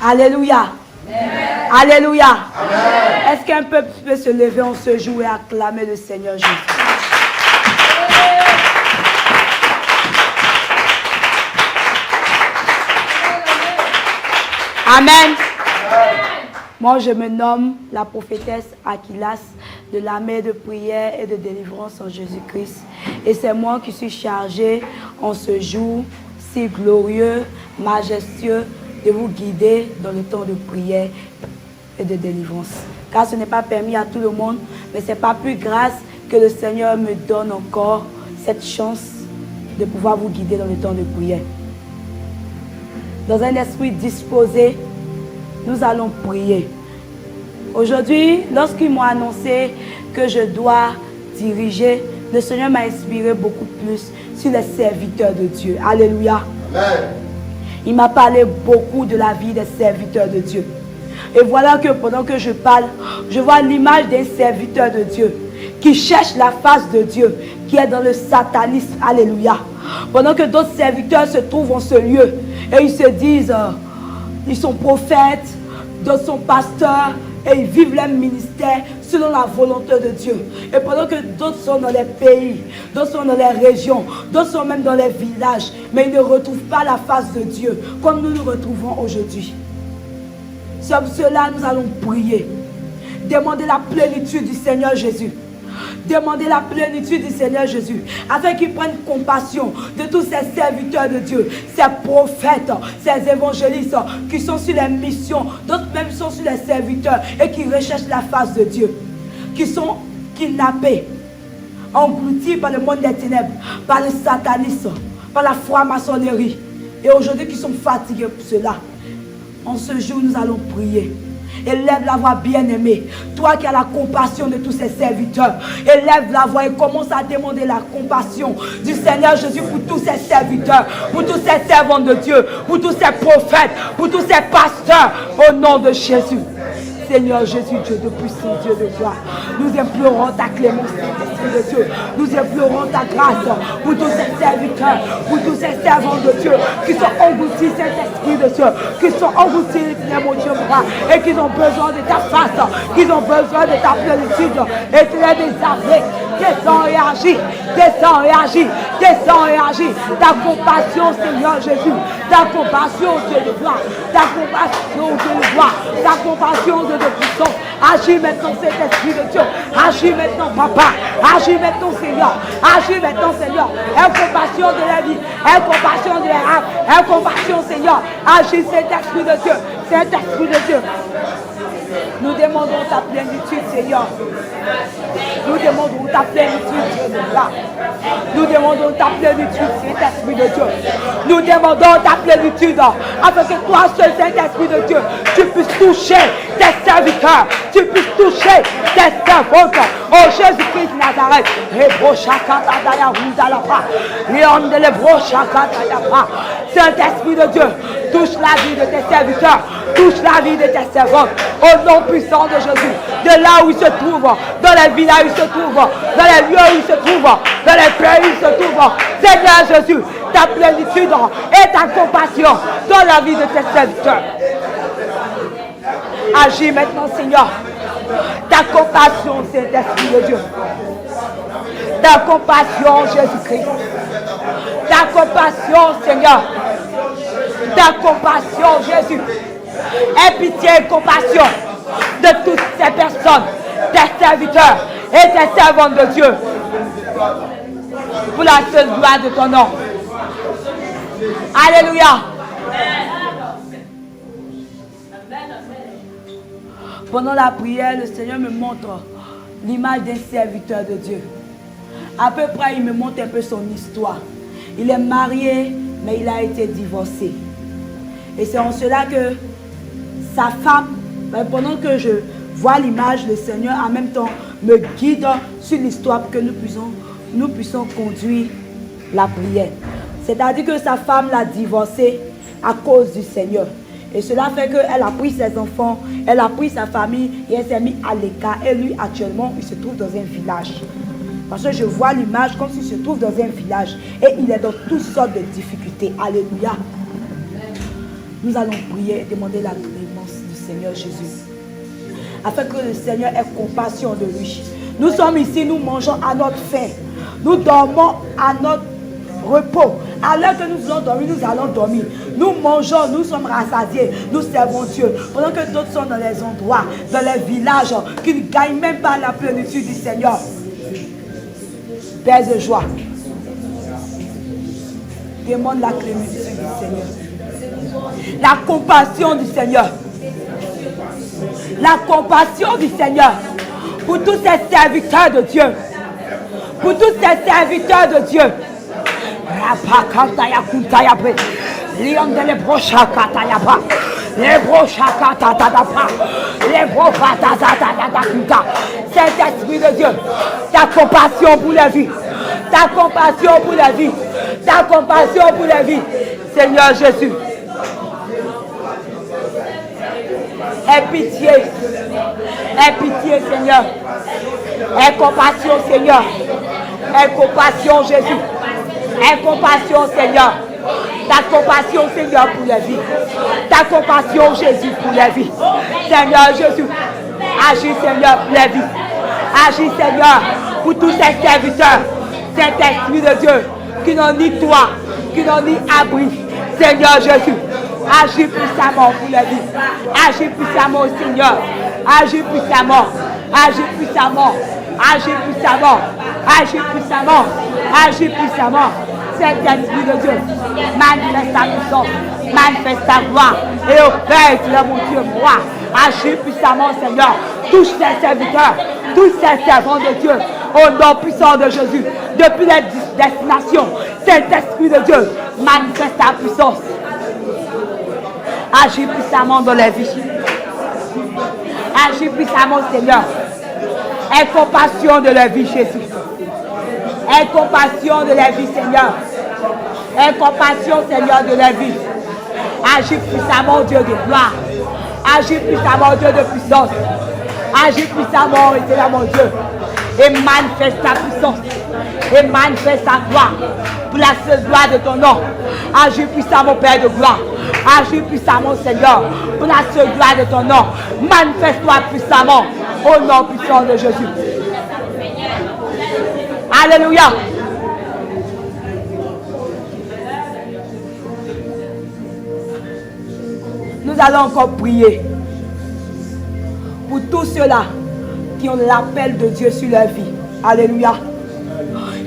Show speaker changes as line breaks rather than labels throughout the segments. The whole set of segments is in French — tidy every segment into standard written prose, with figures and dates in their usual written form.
Alléluia. Alléluia. Est-ce qu'un peuple peut se lever en ce jour et acclamer le Seigneur Jésus? Amen. Moi, je me nomme la prophétesse Aquilas de l'armée de prière et de délivrance en Jésus-Christ. Et c'est moi qui suis chargée en ce jour si glorieux, majestueux, de vous guider dans le temps de prière et de délivrance. Car ce n'est pas permis à tout le monde, mais ce n'est pas plus grâce que le Seigneur me donne encore cette chance de pouvoir vous guider dans le temps de prière. Dans un esprit disposé, nous allons prier. Aujourd'hui, lorsqu'ils m'ont annoncé que je dois diriger, le Seigneur m'a inspiré beaucoup plus sur les serviteurs de Dieu. Alléluia. Amen. Il m'a parlé beaucoup de la vie des serviteurs de Dieu. Et voilà que pendant que je parle, je vois l'image d'un serviteur de Dieu qui cherche la face de Dieu, qui est dans le satanisme. Alléluia. Pendant que d'autres serviteurs se trouvent en ce lieu et ils se disent, ils sont prophètes, d'autres sont pasteurs et ils vivent leur ministère selon la volonté de Dieu. Et pendant que d'autres sont dans les pays, d'autres sont dans les régions, d'autres sont même dans les villages, mais ils ne retrouvent pas la face de Dieu comme nous nous retrouvons aujourd'hui. Sur cela, nous allons prier. Demander la plénitude du Seigneur Jésus. Demander la plénitude du Seigneur Jésus, afin qu'il prenne compassion de tous ces serviteurs de Dieu, ces prophètes, ces évangélistes qui sont sur les missions, d'autres même sont sur les serviteurs et qui recherchent la face de Dieu, qui sont kidnappés, engloutis par le monde des ténèbres, par le satanisme, par la franc-maçonnerie, et aujourd'hui qui sont fatigués pour cela. En ce jour, nous allons prier. Élève la voix, bien-aimée. Toi qui as la compassion de tous ces serviteurs, élève la voix et commence à demander la compassion du Seigneur Jésus pour tous ces serviteurs, pour tous ces servants de Dieu, pour tous ces prophètes, pour tous ces pasteurs, au nom de Jésus. Seigneur Jésus, Dieu de puissance, Dieu de gloire, nous implorons ta clémence, Esprit de Dieu. Nous implorons ta grâce pour tous ces serviteurs, pour tous ces servants de Dieu qui sont engloutis, Saint-Esprit de Dieu, qui sont engloutis, mon Dieu, et qui ont besoin de ta face, qui ont besoin de ta plénitude, et tu les désarmés. Descends et agis, descends et agis, descends et agis. Ta compassion, Seigneur Jésus, ta compassion, Dieu de gloire, ta compassion, Dieu de gloire, ta compassion, Dieu de puissance. Agis maintenant, cet esprit de Dieu. Agis maintenant, Papa. Agis maintenant, Seigneur. Agis maintenant, Seigneur. Aie compassion de la vie, aie compassion de l'âme, aie compassion, Seigneur. Agis, cet esprit de Dieu, cet esprit de Dieu. Nous demandons ta plénitude, Seigneur. Nous demandons ta plénitude, Dieu de gloire. Nous demandons ta plénitude, Saint-Esprit de Dieu. Nous demandons ta plénitude, afin que toi seul, Saint-Esprit de Dieu, tu puisses toucher tes serviteurs, tu puisses toucher tes servantes. Oh Jésus-Christ de Nazareth. Saint-Esprit de Dieu, touche la vie de tes serviteurs, touche la vie de tes servantes. Au nom puissant de Jésus, de là où ils se trouvent, dans les villages où ils se trouvent, dans les lieux où ils se trouvent, dans les pays où ils se trouvent. Seigneur Jésus, ta plénitude et ta compassion dans la vie de tes serviteurs. Agis maintenant, Seigneur. Ta compassion, Saint-Esprit de Dieu. Ta compassion, Jésus-Christ. Ta compassion, Seigneur. Ta compassion, Jésus. Aie pitié et compassion de toutes ces personnes, tes serviteurs et tes servantes de Dieu. Pour la seule gloire de ton nom. Alléluia. Pendant la prière, le Seigneur me montre l'image d'un serviteur de Dieu. À peu près, il me montre un peu son histoire. Il est marié, mais il a été divorcé. Et c'est en cela que sa femme, pendant que je vois l'image, le Seigneur en même temps me guide sur l'histoire pour que nous puissions conduire la prière. C'est-à-dire que sa femme l'a divorcé à cause du Seigneur. Et cela fait qu'elle a pris ses enfants, elle a pris sa famille et elle s'est mise à l'écart. Et lui, actuellement, il se trouve dans un village. Parce que je vois l'image comme s'il se trouve dans un village. Et il est dans toutes sortes de difficultés. Alléluia. Nous allons prier et demander la grâce. Seigneur Jésus. Afin que le Seigneur ait compassion de lui. Nous sommes ici, nous mangeons à notre faim. Nous dormons à notre repos. À l'heure que nous voulons dormir, nous allons dormir. Nous mangeons, nous sommes rassasiés, nous servons Dieu. Pendant que d'autres sont dans les endroits, dans les villages, qui ne gagnent même pas la plénitude du Seigneur. Père de joie, demande la clémence du Seigneur. La compassion du Seigneur. La compassion du Seigneur. Pour tous ces serviteurs de Dieu. Pour tous ces serviteurs de Dieu. Saint-Esprit de Dieu, ta compassion pour la vie. Ta compassion pour la vie. Ta compassion pour la vie. Seigneur Jésus. Aie pitié. Aie pitié, Seigneur. Aie compassion, Seigneur. Aie compassion, Jésus. Aie compassion, Seigneur. Ta compassion, Seigneur, pour la vie. Ta compassion, Jésus, pour la vie. Seigneur Jésus. Agis, Seigneur, pour la vie. Agis, Seigneur, pour tous ces serviteurs. Saint-Esprit de Dieu, qui n'ont ni toi, qui n'ont ni abri. Seigneur Jésus. Agis puissamment pour la vie. Agis puissamment, Seigneur. Agis puissamment. Agis puissamment. Agis puissamment. Agis puissamment. Agis puissamment. Saint-Esprit de Dieu. Manifeste ta puissance. Manifeste ta gloire. Et opère, tu es mon Dieu, moi. Agis puissamment, Seigneur. Touche tes serviteurs. Tous ces servants de Dieu. Au nom puissant de Jésus. Depuis les destinations. Saint-Esprit de Dieu. Manifeste ta puissance. Agis puissamment dans les vies. Agis puissamment, Seigneur. Aie compassion de la vie, Jésus. Aie compassion de la vie, Seigneur. Aie compassion, Seigneur, de la vie. Agis puissamment, Dieu de gloire. Agis puissamment, Dieu de puissance. Agis puissamment, Seigneur, mon Dieu. Et manifeste ta puissance. Et manifeste ta gloire. Pour la seule gloire de ton nom. Agis puissamment, Père de gloire. Agis puissamment, Seigneur, pour la seule gloire de ton nom. Manifeste-toi puissamment au nom puissant de Jésus. Alléluia. Nous allons encore prier pour tous ceux-là qui ont l'appel de Dieu sur leur vie. Alléluia.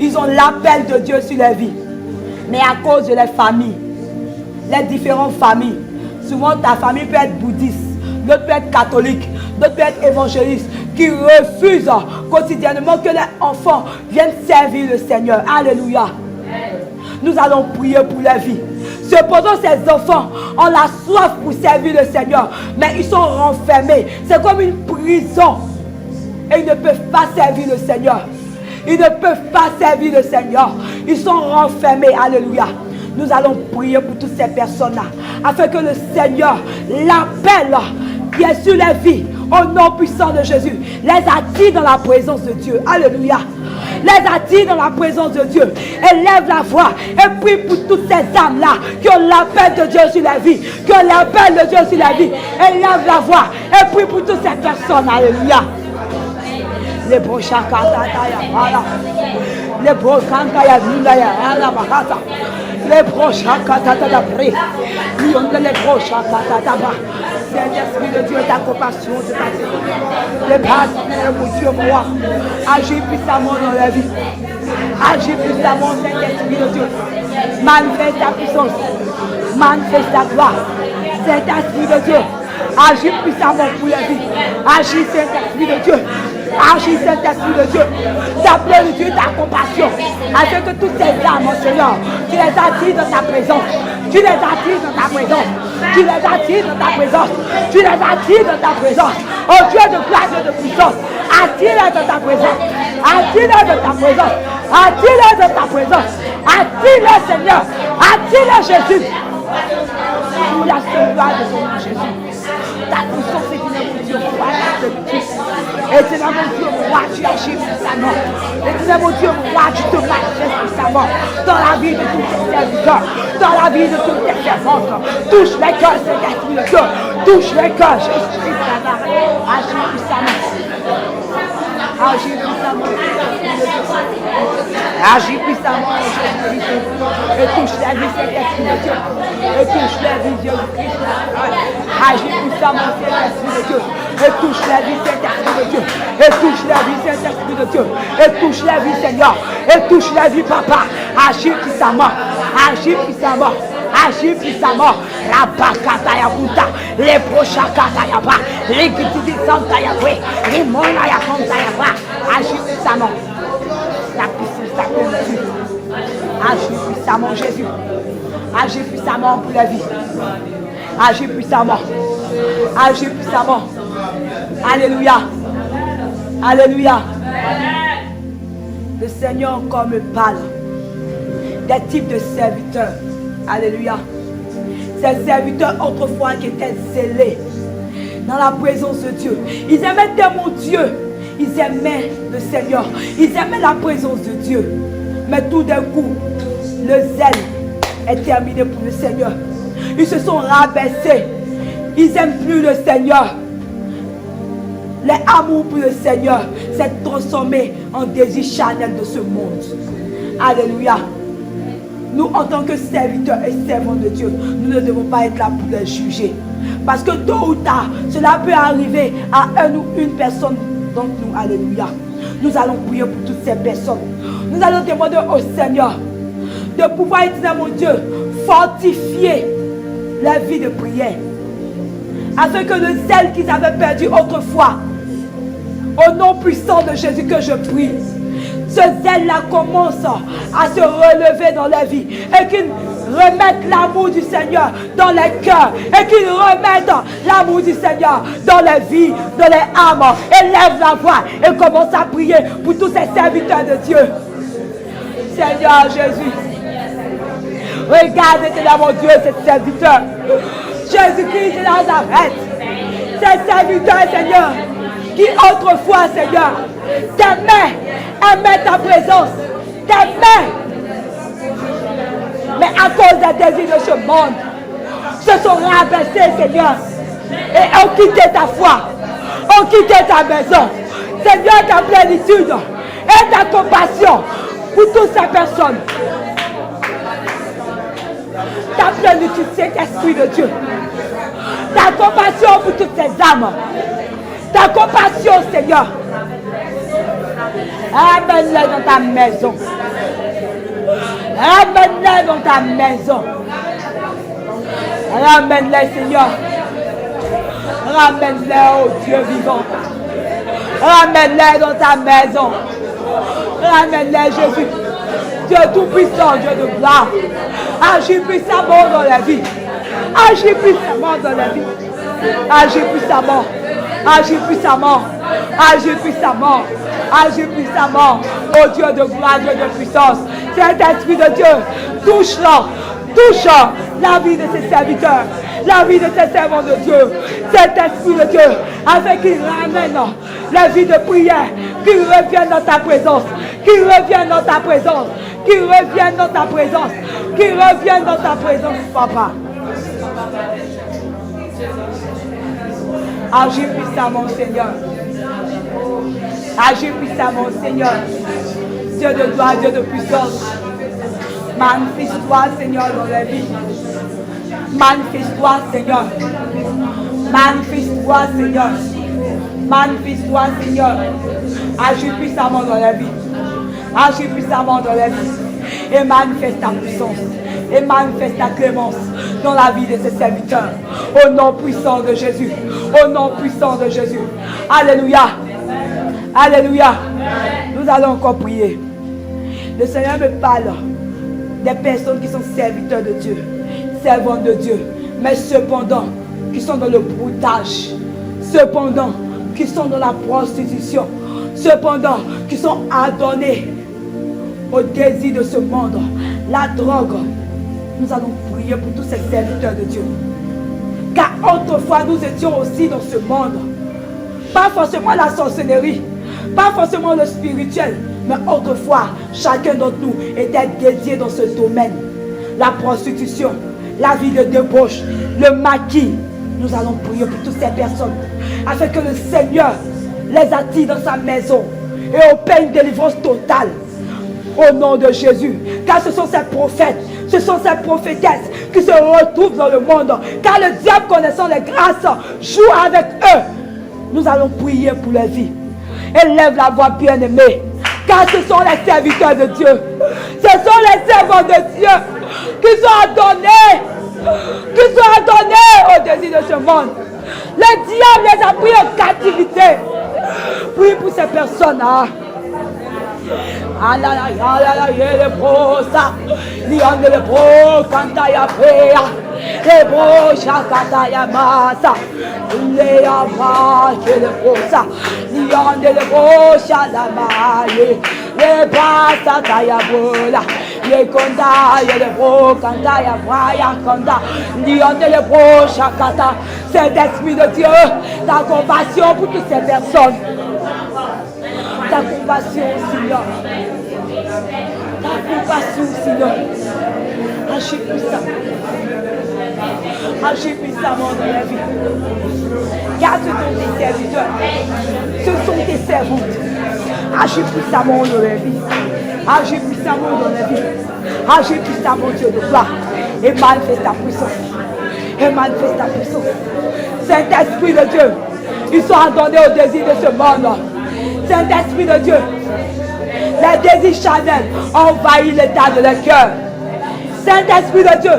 Ils ont l'appel de Dieu sur leur vie. Mais à cause de leur famille, les différentes familles. Souvent, ta famille peut être bouddhiste, d'autres peut être catholique, d'autres peut être évangéliste, qui refusent quotidiennement que les enfants viennent servir le Seigneur. Alléluia. Nous allons prier pour la vie. Cependant, ces enfants ont la soif pour servir le Seigneur, mais ils sont renfermés. C'est comme une prison. Et ils ne peuvent pas servir le Seigneur. Ils ne peuvent pas servir le Seigneur. Ils sont renfermés. Alléluia. Nous allons prier pour toutes ces personnes-là, afin que le Seigneur, l'appel qui est sur les vies, au nom puissant de Jésus, les attire dans la présence de Dieu. Alléluia. Les attire dans la présence de Dieu. Élève la voix et prie pour toutes ces âmes-là qui ont l'appel de Dieu sur la vie, qui ont l'appel de Dieu sur la vie. Élève la voix et prie pour toutes ces personnes. Alléluia. Les prochains les prochains les prochains katata pré. Les prochains katata. Saint-Esprit de Dieu, ta compassion, de ta le Père, mon Dieu, moi. Agis puissamment dans la vie. Agis puissamment, Saint-Esprit de Dieu. Manifeste ta puissance. Manifeste ta gloire. Saint-Esprit de Dieu. Agis puissamment pour la vie. Agis, Saint-Esprit de Dieu. Agis, Saint-Esprit de Dieu. Ta plénitude, ta compassion. Afin que toutes ces âmes, mon Seigneur, tu les attires dans ta présence. Tu les attires dans ta présence. Tu les attires dans ta présence. Tu les attires dans ta présence. Oh Dieu de grâce et de puissance. Attire-les dans ta présence. Attire-les dans ta présence. Attire-les dans ta présence. Attire-les, Seigneur. Attire-les, Jésus. Pour la seule gloire de ton nom, Jésus. Ta puissance est une Dieu, roi, et tu es mon Dieu, roi, tu agis puissamment. Et tu es mon Dieu, roi, tu te manifestes puissamment dans la vie de tous tes serviteurs, dans la vie de toutes tes servantes. Touche les cœurs, Saint-Esprit de Dieu. Touche les cœurs, Jésus-Christ, agis puissamment. Agis puissamment. Agis puissamment, Jésus-Christ. Et touche la vie, Saint-Esprit de Dieu. Et touche la vie, Jésus-Christ. Agis puissamment, Saint-Esprit de Dieu. Et touche la vie, Saint-Esprit de Dieu. Et touche la vie, Saint-Esprit de Dieu. Et touche la vie, Seigneur. Et touche la vie, Papa. Agis puissamment. Agis puissamment. Agis puissamment. La bakata ya puta. Les prochakata ya ba. Les kititi santa ya kwe. Les mona ya kanta ya ba. Agis puissamment. La puissance sacrée de Dieu. Agis puissamment, Jésus. Agis puissamment pour la vie. Agis puissamment. Agis puissamment. Alléluia. Alléluia. Le Seigneur encore me parle des types de serviteurs. Alléluia. Ces serviteurs autrefois qui étaient zélés dans la présence de Dieu. Ils aimaient tellement Dieu. Ils aimaient le Seigneur. Ils aimaient la présence de Dieu. Mais tout d'un coup, le zèle est terminé pour le Seigneur. Ils se sont rabaissés. Ils n'aiment plus le Seigneur. L'amour pour le Seigneur s'est transformé en désir charnel de ce monde. Alléluia. Nous, en tant que serviteurs et servants de Dieu, nous ne devons pas être là pour les juger. Parce que tôt ou tard, cela peut arriver à un ou une personne d'entre nous. Alléluia. Nous allons prier pour toutes ces personnes. Nous allons demander au Seigneur de pouvoir dire, mon Dieu, fortifier la vie de prière. Afin que le zèle qu'ils avaient perdu autrefois, au nom puissant de Jésus que je prie, ce zèle-là commence à se relever dans la vie et qu'il remette l'amour du Seigneur dans les cœurs et qu'il remette l'amour du Seigneur dans les vies, dans les âmes. Élève la voix et commence à prier pour tous ces serviteurs de Dieu. Seigneur Jésus, regarde, Seigneur mon Dieu, ces serviteurs. Jésus-Christ de Nazareth, ces serviteurs, Seigneur, qui autrefois, Seigneur, aimaient ta présence, t'aimaient. Mais à cause des désirs de ce monde, se sont rabaissés, Seigneur, et ont quitté ta foi, ont quitté ta maison. Seigneur, ta plénitude et ta compassion pour toutes ces personnes. Ta plénitude, c'est l'Esprit de Dieu. Ta compassion pour toutes ces âmes. Ta compassion, Seigneur. Amène-les dans ta maison. Ramène-les dans ta maison. Ramène-les, Seigneur. Ramène-les, oh Dieu vivant. Ramène-les dans ta maison. Ramène-les, Jésus. Dieu tout-puissant, Dieu de gloire. Agis puissamment dans la vie. Agis puissamment dans la vie. Agis puissamment. Agis puissamment. Agis puissamment. Agis puissamment. Oh Dieu de gloire, Dieu de puissance. Saint-Esprit de Dieu, touche-la. Touche la vie de ses serviteurs, la vie de ses servants de Dieu, cet esprit de Dieu, afin qu'il ramène la vie de prière, qu'il revienne dans ta présence, qu'il revienne dans ta présence, qu'il revienne dans ta présence, qu'il revienne dans ta présence, Papa. Agis puissamment, Seigneur. Agis puissamment, Seigneur. Dieu de gloire, Dieu de puissance. Manifeste-toi, Seigneur, dans la vie. Manifeste-toi, Seigneur. Manifeste-toi, Seigneur. Manifeste-toi, Seigneur. Agis puissamment dans la vie. Agis puissamment dans la vie. Et manifeste ta puissance. Et manifeste ta clémence dans la vie de ses serviteurs. Au nom puissant de Jésus. Au nom puissant de Jésus. Alléluia. Alléluia. Nous allons encore prier. Le Seigneur me parle des personnes qui sont serviteurs de Dieu, servants de Dieu, mais cependant qui sont dans le broutage, cependant qui sont dans la prostitution, cependant qui sont adonnés au désir de ce monde, la drogue. Nous allons prier pour tous ces serviteurs de Dieu. Car autrefois nous étions aussi dans ce monde. Pas forcément la sorcellerie, pas forcément le spirituel, mais autrefois, chacun d'entre nous était dédié dans ce domaine. La prostitution, la vie de débauche, le maquis, Nous allons prier pour toutes ces personnes, afin que le Seigneur les attire dans sa maison et opère une délivrance totale. Au nom de Jésus. Car ce sont ces prophètes, ce sont ces prophétesses qui se retrouvent dans le monde. Car le diable, connaissant les grâces, joue avec eux. Nous allons prier pour leur vie. Élève la voix, bien-aimée. Car ce sont les serviteurs de Dieu. Ce sont les servants de Dieu qui sont adonnés. Au désir de ce monde. Le diable les a pris en captivité. Prie pour ces personnes. Cet esprit de Dieu, ta compassion pour toutes ces personnes. Ta compassion, Seigneur. Ta compassion, Seigneur. Agis puissamment. Agis puissamment dans la vie. Car ce sont tes serviteurs. Ce sont tes servantes. Agis puissamment dans la vie. Agis puissamment dans la vie. Agis puissamment, Dieu de gloire. Et manifeste ta puissance. Et manifeste ta puissance. Saint-Esprit de Dieu, ils sont adonnés au désir de ce monde. Saint-Esprit de Dieu, les désirs charnels envahissent l'état de leur cœur. Saint-Esprit de Dieu,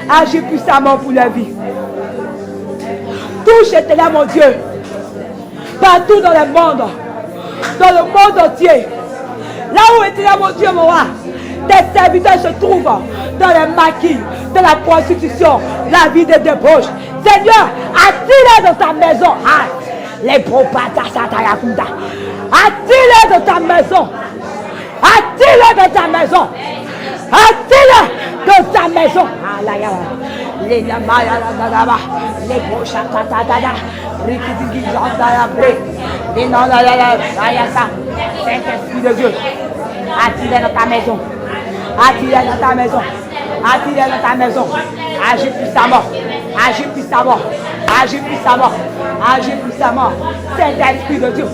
agis puissamment pour leur vie. Touche éternel mon Dieu, partout dans le monde entier. Là où éternel mon Dieu, mon roi, tes serviteurs se trouvent dans les maquis, dans la prostitution, la vie de débauche. Seigneur, attire-les dans ta maison. Les propatas, attire-les dans ta maison. Attire-les dans ta maison. Attire-les dans ta maison. Les Saint-Esprit de Dieu, attire-les dans ta maison. Attire-les dans ta maison. Attire-les dans ta maison. Agis puissamment. Agis puissamment. Agis puissamment. Agis puissamment. Saint-Esprit de Dieu,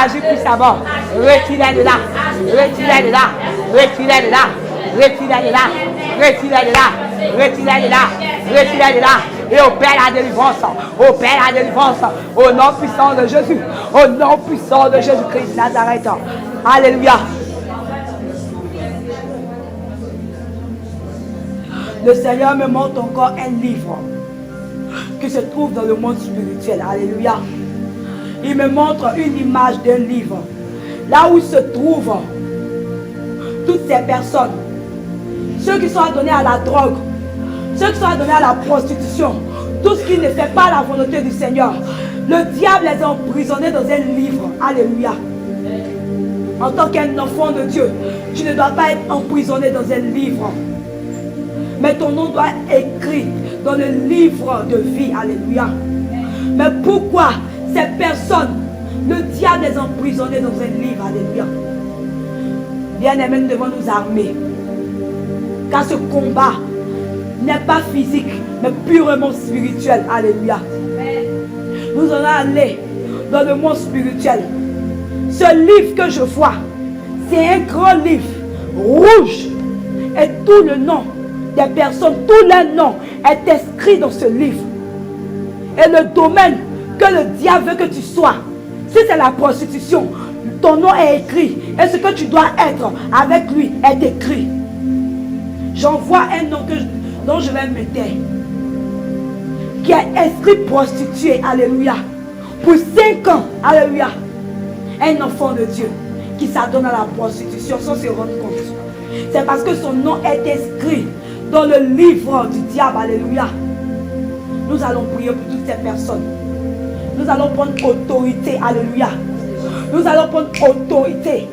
agis puissamment. Retire-les de là. Retire-les de là. Retire-les de là. Retire-les de là. Retire-les de là. Retire-les de là. Retire-les de là. Et opère la délivrance. Opère la délivrance. Au nom puissant de Jésus. Au nom puissant de Jésus-Christ Nazareth. Alléluia. Le Seigneur me montre encore un livre qui se trouve dans le monde spirituel. Alléluia. Il me montre une image d'un livre. Là où se trouvent toutes ces personnes. Ceux qui sont adonnés à la drogue. Ceux qui sont adonnés à la prostitution. Tout ce qui ne fait pas la volonté du Seigneur. Le diable les a emprisonnés dans un livre. Alléluia. En tant qu'un enfant de Dieu, tu ne dois pas être emprisonné dans un livre. Mais ton nom doit être écrit dans le livre de vie. Alléluia. Mais pourquoi ces personnes, le diable les a emprisonnés dans un livre? Alléluia. Bien-aimés, nous devons nous armer. Car ce combat n'est pas physique, mais purement spirituel. Alléluia. Nous allons aller dans le monde spirituel. Ce livre que je vois, c'est un grand livre rouge. Et tout le nom des personnes, tous les noms est inscrit dans ce livre. Et le domaine que le diable veut que tu sois, si c'est la prostitution, ton nom est écrit. Et ce que tu dois être avec lui est écrit. J'en vois un nom dont je vais me taire, qui est inscrit prostituée. Alléluia. Pour 5 ans. Alléluia. Un enfant de Dieu qui s'adonne à la prostitution sans se rendre compte. C'est parce que son nom est inscrit dans le livre du diable. Alléluia. Nous allons prier pour toutes ces personnes. Nous allons prendre autorité. Alléluia. Nous allons prendre autorité.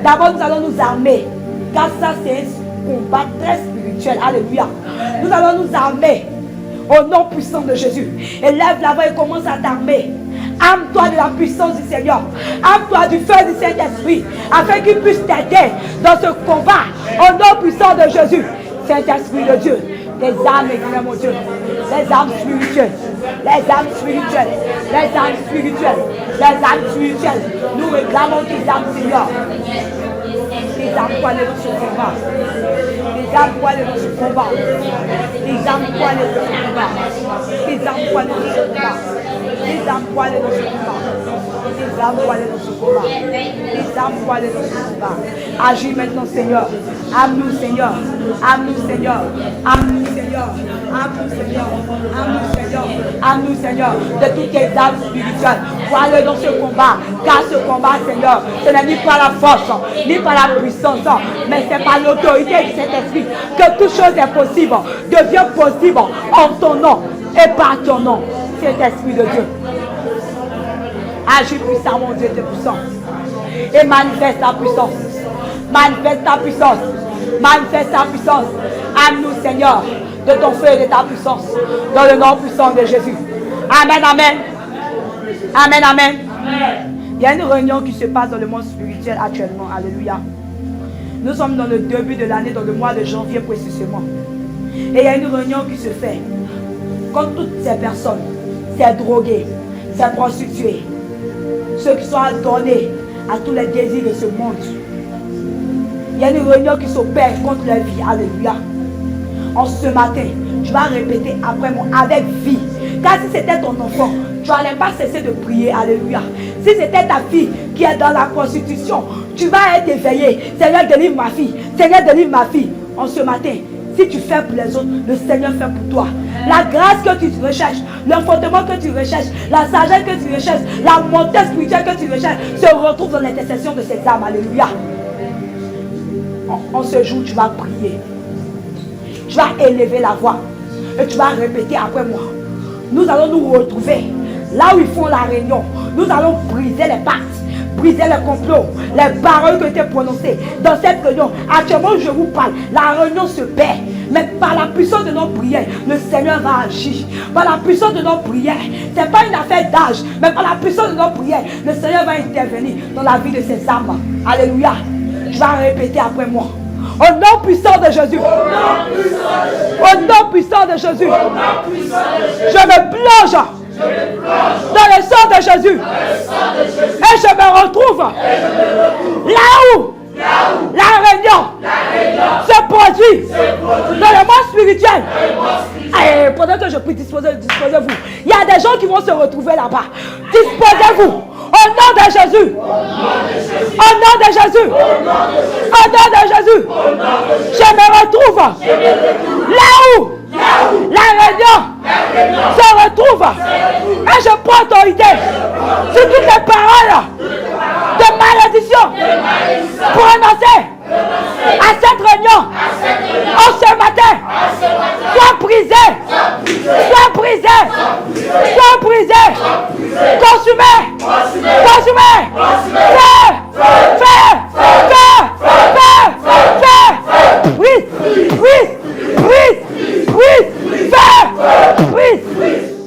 D'abord, nous allons nous armer. Car ça, c'est un combat très spirituel. Alléluia. Nous allons nous armer au nom puissant de Jésus. Élève la voix et commence à t'armer. Arme-toi de la puissance du Seigneur. Arme-toi du feu du Saint-Esprit. Afin qu'il puisse t'aider dans ce combat. Au nom puissant de Jésus. Saint-Esprit de Dieu. Les armes, mon Dieu. Les armes spirituelles. les âmes spirituelles, les âmes spirituelles, les âmes spirituelles. Nous réclamons tes âmes, Seigneur. Tes âmes pour aller dans ce combat. Tes âmes pour aller dans ce combat. Tes âmes pour aller dans ce combat. Tes âmes pour aller dans ce combat. Tes âmes pour aller dans ce combat. Tes âmes pour aller dans ce combat. Tes âmes pour aller dans ce combat. Agis maintenant, Seigneur. Ame-nous, Seigneur. Ame-nous, Seigneur. Ame-nous, Seigneur. Ame-nous, Seigneur. Ame-nous, Seigneur. Ame-nous, Seigneur. De toutes tes âmes spirituelles pour aller dans ce combat. Car ce combat, Seigneur, ce n'est ni par la force, ni par la puissance, mais c'est par l'autorité de cet esprit que toute chose est possible. Devient possible en ton nom et par ton nom, cet esprit de Dieu. Agis puissamment, Dieu est puissant. Et manifeste ta puissance. Manifeste ta puissance. Manifeste ta puissance. Ame-nous, Seigneur, de ton feu et de ta puissance. Dans le nom puissant de Jésus. Amen, amen. Amen, amen. Il y a une réunion qui se passe dans le monde spirituel actuellement. Alléluia. Nous sommes dans le début de l'année, dans le mois de janvier précisément. Et il y a une réunion qui se fait. Comme toutes ces personnes, ces drogués, ces prostituées, ceux qui sont adonnés à tous les désirs de ce monde. Il y a une réunion qui s'opère contre leur vie. Alléluia. En ce matin, tu vas répéter après moi avec vie. Car si c'était ton enfant, tu n'allais pas cesser de prier. Alléluia. Si c'était ta fille qui est dans la prostitution, tu vas être éveillé. Seigneur, délivre ma fille. Seigneur, délivre ma fille. En ce matin, si tu fais pour les autres, le Seigneur fait pour toi. La grâce que tu recherches, l'enfantement que tu recherches, la sagesse que tu recherches, la montée spirituelle que tu recherches, se retrouve dans l'intercession de ces âmes. Alléluia. En ce jour, tu vas prier. Tu vas élever la voix. Et tu vas répéter après moi. Nous allons nous retrouver là où ils font la réunion. Nous allons briser les pactes, briser les complots, les paroles qui ont été prononcées dans cette réunion. Actuellement, je vous parle. La réunion se perd. Mais par la puissance de nos prières, le Seigneur va agir. Par la puissance de nos prières, ce n'est pas une affaire d'âge, mais par la puissance de nos prières, le Seigneur va intervenir dans la vie de ces âmes. Alléluia. Tu vas répéter après moi. Au nom puissant de Jésus. Au nom puissant de Jésus. Je me plonge dans le sang de Jésus. Et je me retrouve là où la réunion se produit dans le monde spirituel. Et pendant que je prie, disposez-vous. Il y a des gens qui vont se retrouver là-bas. Disposez-vous. Au nom de Jésus. Au nom de Jésus. Au nom de Jésus. Je me retrouve là où la réunion se retrouve. Et je prends autorité sur toutes les paroles de malédiction prononcées à cette réunion. En ce matin, sois brisé, sois brisé, sois brisé, consumé, consumé, feu, feu, feu, feu, feu, brise, brise, brise, brise, feu, brise.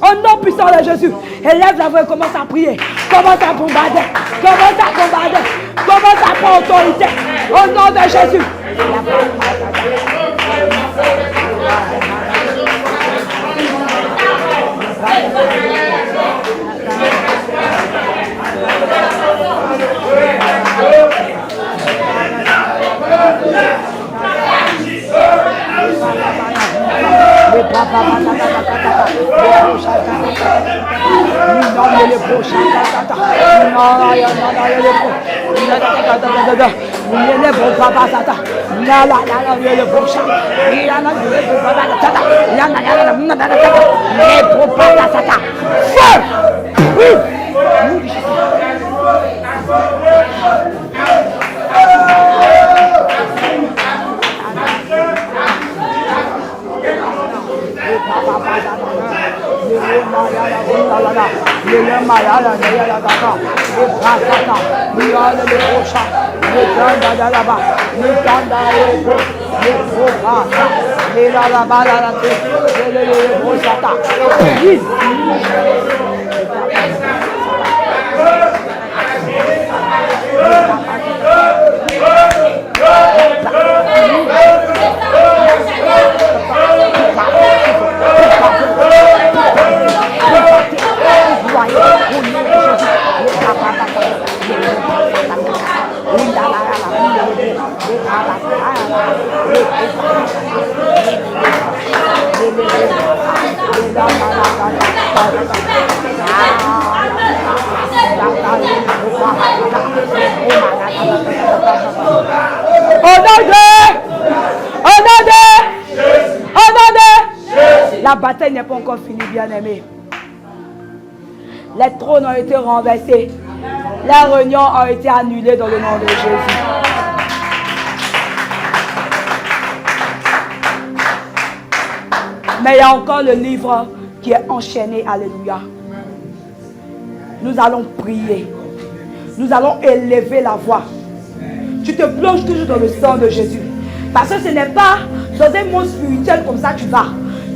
Au nom puissant de Jésus, élève la voix et commence à prier, commence à bombarder, commence à bombarder, commence à prendre autorité. Au nom de Jésus. La bataille n'est pas encore finie, bien-aimés. Les trônes ont été renversés. Les réunions ont été annulées dans le nom de Jésus. Mais il y a encore le livre qui est enchaîné. Alléluia. Nous allons prier. Nous allons élever la voix. Tu te plonges toujours dans le sang de Jésus. Parce que ce n'est pas dans un monde spirituel comme ça que tu vas.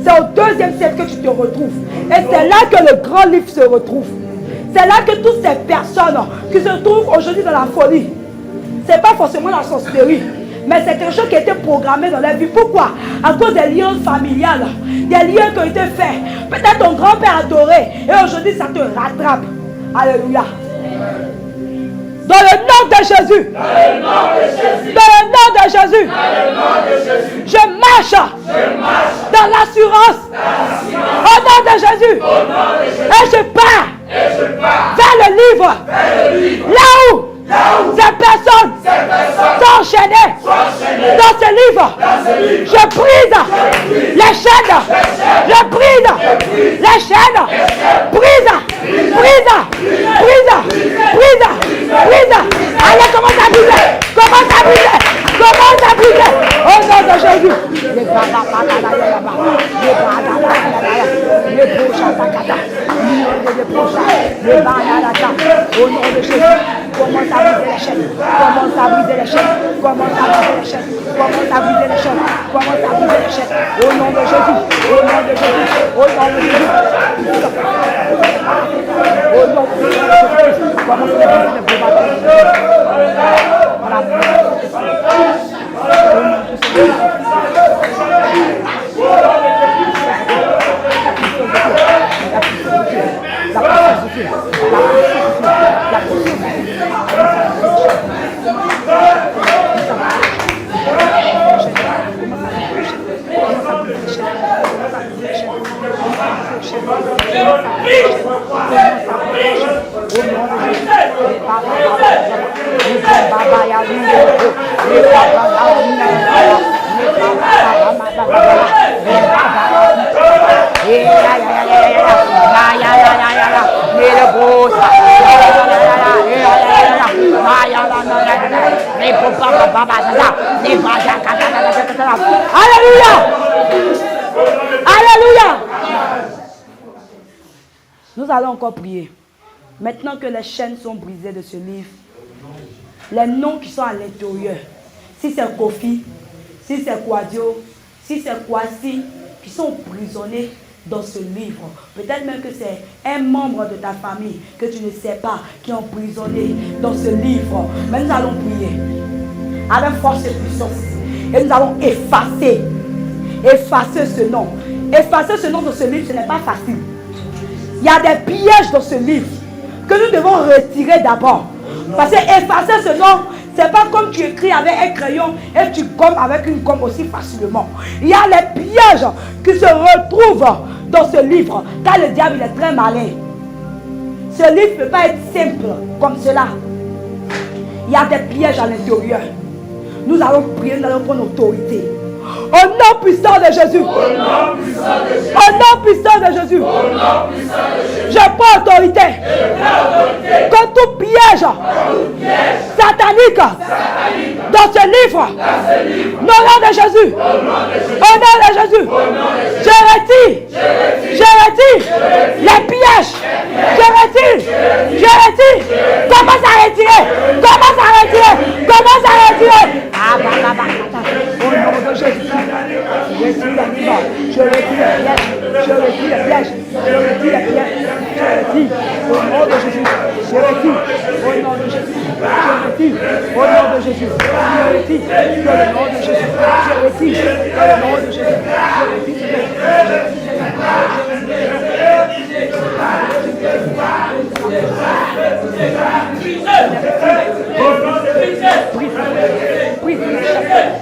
C'est au deuxième siècle que tu te retrouves. Et c'est là que le grand livre se retrouve. C'est là que toutes ces personnes qui se trouvent aujourd'hui dans la folie, ce n'est pas forcément la sorcellerie, mais c'est quelque chose qui a été programmé dans leur vie. Pourquoi? À cause des liens familiales, des liens qui ont été faits. Peut-être ton grand-père adoré et aujourd'hui ça te rattrape. Alléluia. Dans le nom de Jésus. Dans le nom de Jésus. Je marche dans l'assurance. Au nom de Jésus. Et je pars vers le livre. Là où ces personnes sont enchaînées dans ce livre. Je brise les chaînes. Je brise les chaînes. Brise. Allez, commence à briser. Commence à briser. Au nom de Jésus. Au nom de Jésus. Commence à briser les chaînes. Commence à briser les chaînes. Commence à briser les chaînes. Commence à briser les chaînes. Commence à briser les chaînes. Au nom de Jésus. Au nom de Jésus. Au nom de Jésus. Au nom de Jésus. Commence à briser les bombardements. Alléluia. Alléluia. Nous allons encore prier. Maintenant que les chaînes sont brisées de ce livre, les noms qui sont à l'intérieur, si c'est Kofi, si c'est Kwadio, si c'est Kwasi, qui sont emprisonnés dans ce livre. Peut-être même que c'est un membre de ta famille que tu ne sais pas qui est emprisonné dans ce livre. Mais nous allons prier avec force et puissance. Et nous allons effacer ce nom. Effacer ce nom dans ce livre, ce n'est pas facile. Il y a des pièges dans ce livre que nous devons retirer d'abord. Parce que effacer ce nom, ce n'est pas comme tu écris avec un crayon et tu gommes avec une gomme aussi facilement. Il y a les pièges qui se retrouvent dans ce livre. Car le diable il est très malin. Ce livre ne peut pas être simple comme cela. Il y a des pièges à l'intérieur. Nous allons prier, nous allons prendre autorité. Au nom puissant de Jésus. Au nom puissant de Jésus. Je prends autorité. Contre tout piège satanique dans ce livre. Au nom de Jésus. Au nom de Jésus. Je retire les pièges. Je retire. Commence à retirer. Commence à retirer. Au nom de Jésus. Je retire les pièges. Au nom de Jésus. Je retire. Au nom de Jésus. Au nom de Jésus. Je retire. Au nom de Jésus. Je retire. Au nom de Jésus.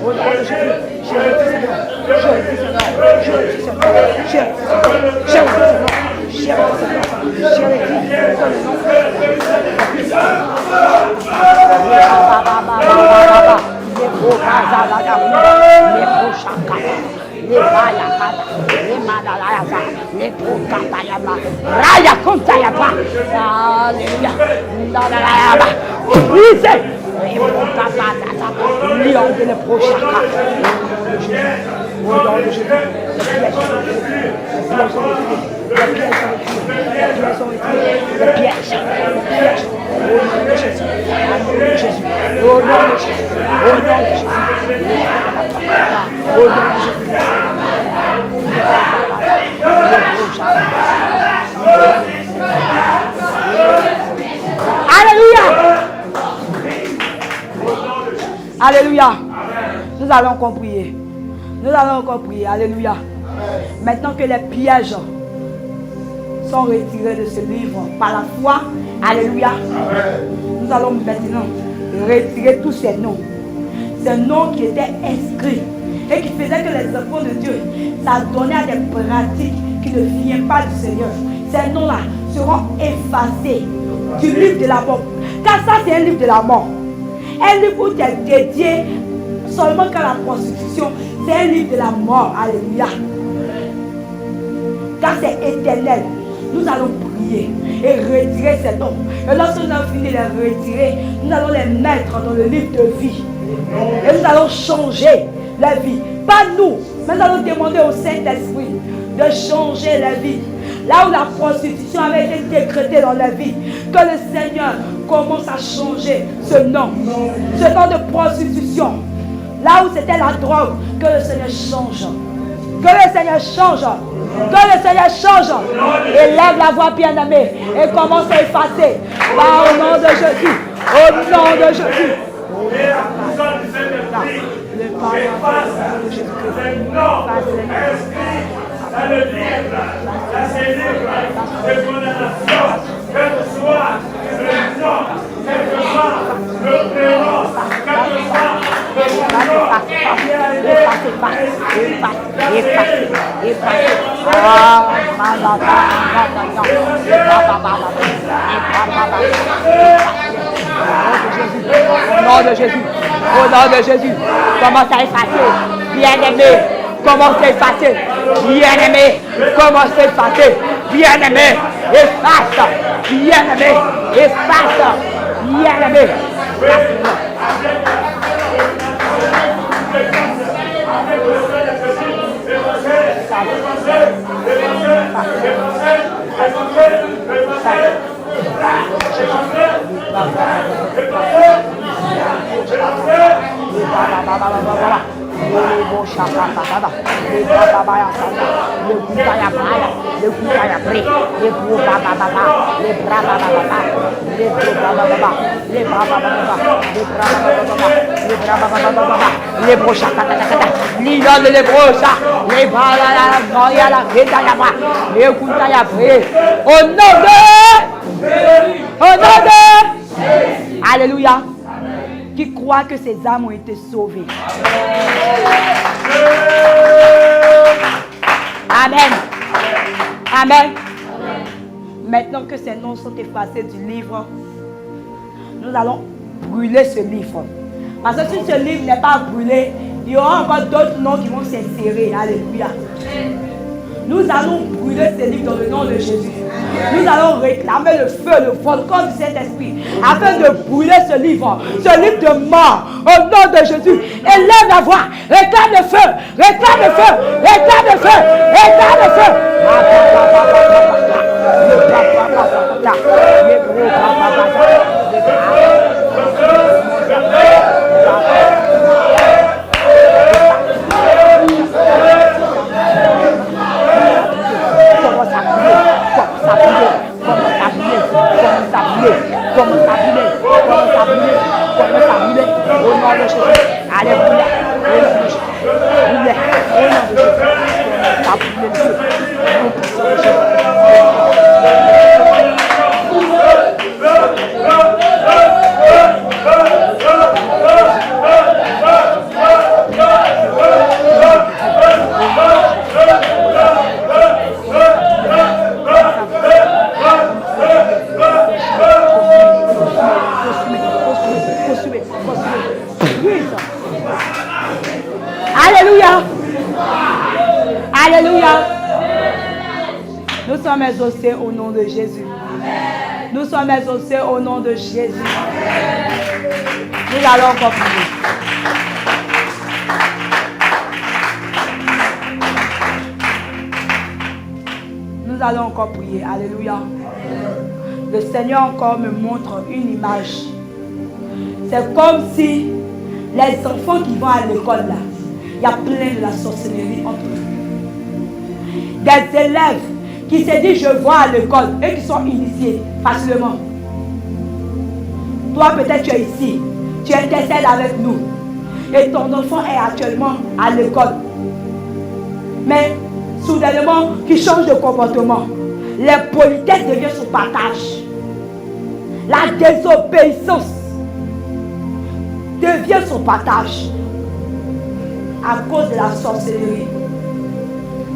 Au Au nom de Jésus. Je retire ce nom. Je retire ce nom. Je retire ce nom. Je retire ce nom. Je retire ce nom. Je retire ce nom. Je retire Alléluia. Nous allons encore prier. Nous allons encore prier. Alléluia. Maintenant que les pièges sont retirés de ce livre par la foi, alléluia, nous allons maintenant retirer tous ces noms qui étaient inscrits et qui faisaient que les enfants de Dieu s'adonnaient à des pratiques qui ne viennent pas du Seigneur. Ces noms-là seront effacés du livre de la mort. Car ça, c'est un livre de la mort. Un livre où tu es dédié seulement qu'à la prostitution. C'est un livre de la mort. Alléluia. Car c'est éternel. Nous allons prier et retirer ces noms. Et lorsque nous avons fini de les retirer, nous allons les mettre dans le livre de vie. Et nous allons changer la vie. Pas nous, mais nous allons demander au Saint-Esprit de changer la vie. Là où la prostitution avait été décrétée dans la vie, que le Seigneur commence à changer ce nom de prostitution. Là où c'était la drogue, que le Seigneur change. Que le Seigneur change. Que le Seigneur change. Élève la voix bien-aimée et commence à effacer. Va au nom de Jésus. Au nom de Jésus.
Dans le livre, dans ces livres de condamnation, quel que soit le nom, quel que soit le prénom, quel que soit le nom,
au nom de Jésus, au nom de Jésus, commence à effacer, bien-aimé. Commence à effacer, bien-aimé. Commence à effacer, bien-aimé. Efface, bien-aimé. Efface, bien-aimé. Alléluia. Qui croit que ces âmes ont été sauvées. Amen. Amen. Maintenant que ces noms sont effacés du livre, nous allons brûler ce livre. Parce que si ce livre n'est pas brûlé, il y aura encore d'autres noms qui vont s'insérer. Alléluia. Nous allons brûler ce livre dans le nom de Jésus. Nous allons réclamer le feu, le volcan du Saint-Esprit, afin de brûler ce livre de mort, au nom de Jésus. Élève la voix, réclame le feu, réclame le feu, réclame le feu, réclame le feu. Alléluia. sommes exaucés au nom de Jésus. Amen. Nous sommes exaucés au nom de Jésus. Amen. Nous allons encore prier. Nous allons encore prier. Alléluia. Le Seigneur encore me montre une image. C'est comme si les enfants qui vont à l'école là, il y a plein de la sorcellerie entre eux. Des élèves qui se disent je vais à l'école et qui sont initiés facilement. Toi peut-être tu es ici, tu intercèdes avec nous et ton enfant est actuellement à l'école. Mais soudainement qui change de comportement. Les politesses deviennent son partage. La désobéissance devient son partage à cause de la sorcellerie.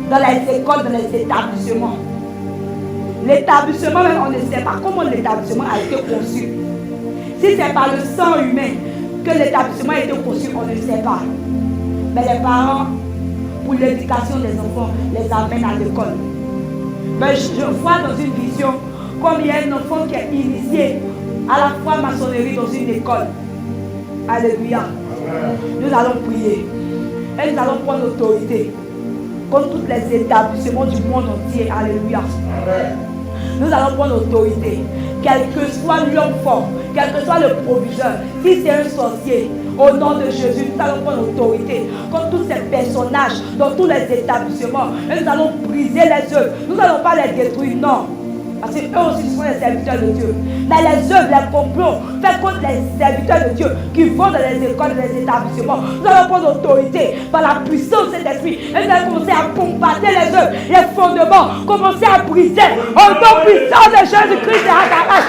Dans les écoles, dans les établissements. L'établissement, même on ne sait pas comment l'établissement a été conçu. Si c'est par le sang humain que l'établissement a été conçu, on ne sait pas. Mais les parents, pour l'éducation des enfants, les amènent à l'école. Mais je vois dans une vision, comme il y a un enfant qui est initié à la fois maçonnerie dans une école. Alléluia. Nous allons prier. Et nous allons prendre l'autorité contre tous les établissements du monde entier. Alléluia. Nous allons prendre l'autorité. Quel que soit l'homme fort, quel que soit le proviseur, si c'est un sorcier, au nom de Jésus, nous allons prendre l'autorité contre tous ces personnages dans tous les établissements. Et nous allons briser les œuvres. Nous n'allons pas les détruire, non. Parce qu'eux aussi sont les serviteurs de Dieu. Mais les œuvres, les complots faits contre les serviteurs de Dieu qui vont dans les écoles, dans les établissements, nous allons prendre l'autorité par la puissance de cet esprit. Et nous allons commencer à bombarder les œuvres, les fondements, commencer à briser au nom puissant de Jésus-Christ et à Damas.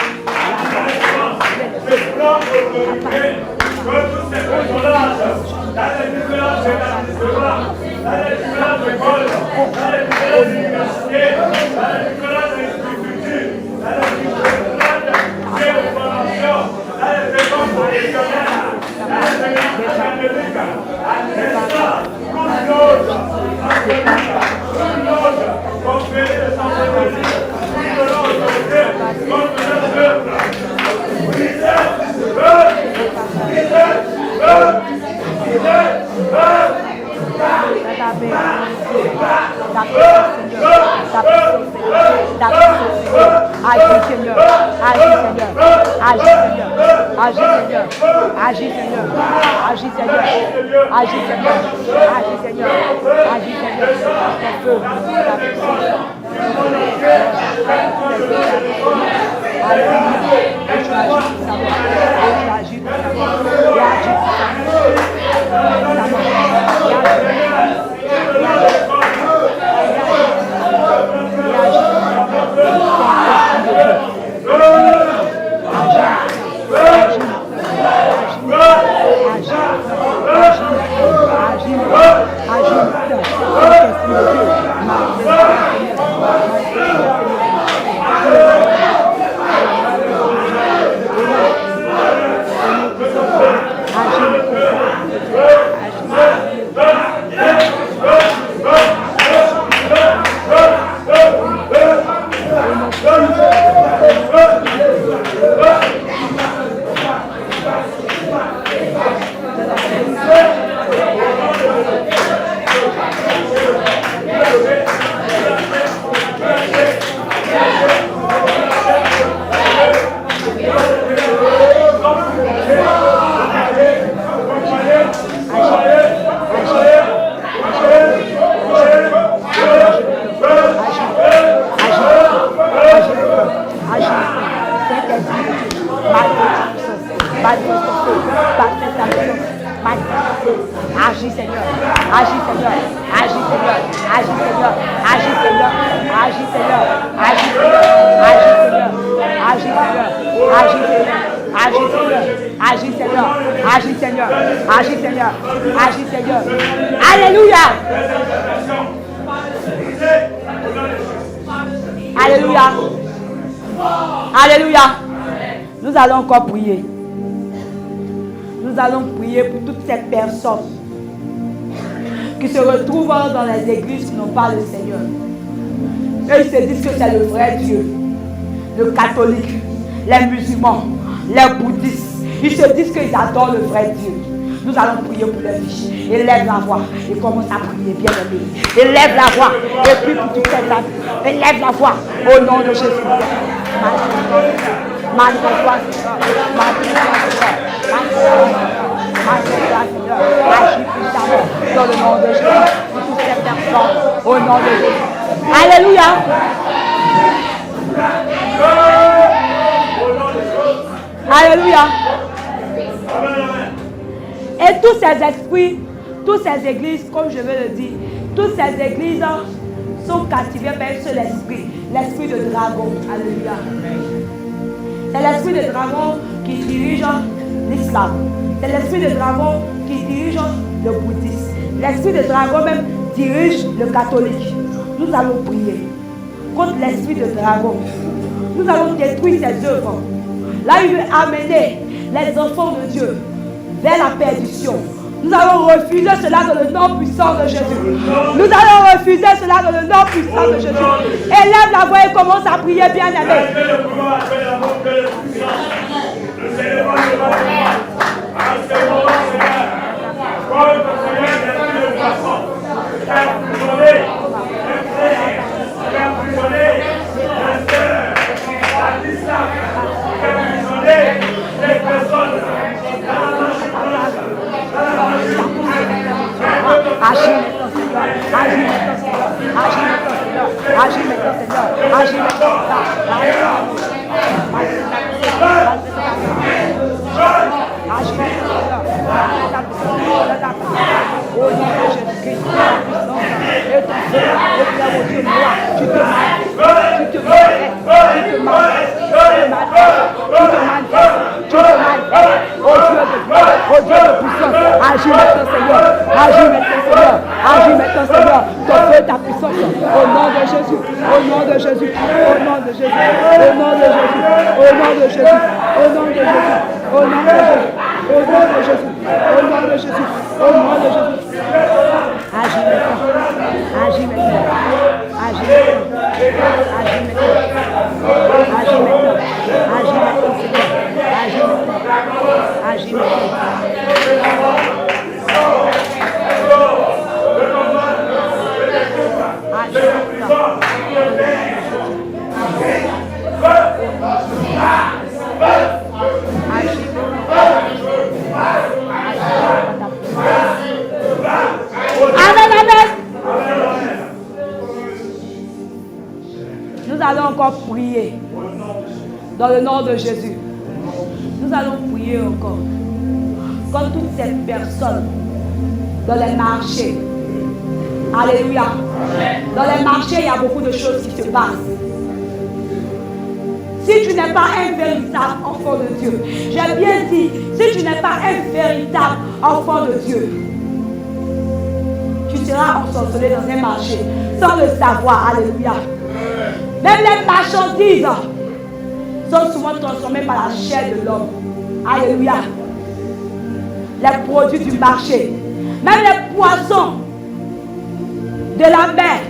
Agis Seigneur, agis Seigneur, agis Seigneur, agis Seigneur, agis Seigneur, agis Seigneur, agis Seigneur, agis Seigneur, agis Seigneur, ton feu, ta puissance. Agis Seigneur, agis Seigneur, agis Seigneur, agis Seigneur, agis Seigneur, agis Seigneur, agis Seigneur, agis Seigneur, agis Seigneur, agis Seigneur, agis Seigneur, agis Seigneur, agis Seigneur, agis Seigneur. Alléluia. Alléluia. Alléluia. Nous allons encore prier. Nous allons prier pour toutes ces personnes qui se retrouvent dans les églises qui n'ont pas le Seigneur. Et ils se disent que c'est le vrai Dieu. Le catholique, les musulmans, les bouddhistes, ils se disent qu'ils adorent le vrai Dieu. Nous allons prier pour leur vie. Élève la voix et commence à prier, bien aimé. Élève la voix et prie pour toutes tes âmes. Élève la voix au nom de Jésus. Manifeste-toi, Seigneur. Agis puissamment dans le nom de Jésus. Pour toutes ces personnes, au nom de Jésus. Alléluia. Alléluia. Et tous ces esprits, toutes ces églises, comme je vais le dire, toutes ces églises sont captivées par un seul esprit, l'esprit de dragon. Alléluia. C'est l'esprit de dragon qui dirige l'islam. C'est l'esprit de dragon qui dirige le bouddhisme. L'esprit de dragon même dirige le catholique. Nous allons prier contre l'esprit de dragon. Nous allons détruire ses œuvres. Là, il veut amener les enfants de Dieu vers la perdition. Nous allons refuser cela dans le nom puissant de Jésus. Nous allons refuser cela dans le nom puissant de Jésus. Élève la voix et commence à prier, bien aimé. Agis maintenant, Seigneur. Agis maintenant, Seigneur. Agis maintenant, Seigneur. Agis maintenant, Seigneur. Agis maintenant, au nom de Jésus-Christ, et ton Seigneur, et Dieu moi, tu te manifestes, tu te manifestes, oh Dieu de gloire, oh Dieu de puissance, agis maintenant, Seigneur, agis maintenant, Seigneur, agis maintenant, Seigneur, ton feu, ta puissance, au nom de Jésus, au nom de Jésus, au nom de Jésus, au nom de Jésus, au nom de Jésus, au nom de Jésus, au nom de Jésus, au nom de Jésus, au nom de Jésus, au nom de Jésus. Agis maintenant, agis maintenant, agis maintenant, agis maintenant, agis maintenant, agis maintenant, Seigneur, agis maintenant, agis maintenant. Amen, amen. Nous allons encore prier dans le nom de Jésus. Nous allons prier encore comme toutes ces personnes dans les marchés. Alléluia. Dans les marchés, il y a beaucoup de choses qui se passent. Si tu n'es pas un véritable enfant de Dieu, j'ai bien dit, si tu n'es pas un véritable enfant de Dieu, tu seras ensorcelé dans un marché sans le savoir. Alléluia. Même les marchandises sont souvent transformées par la chair de l'homme. Alléluia. Les produits du marché, même les poissons de la mer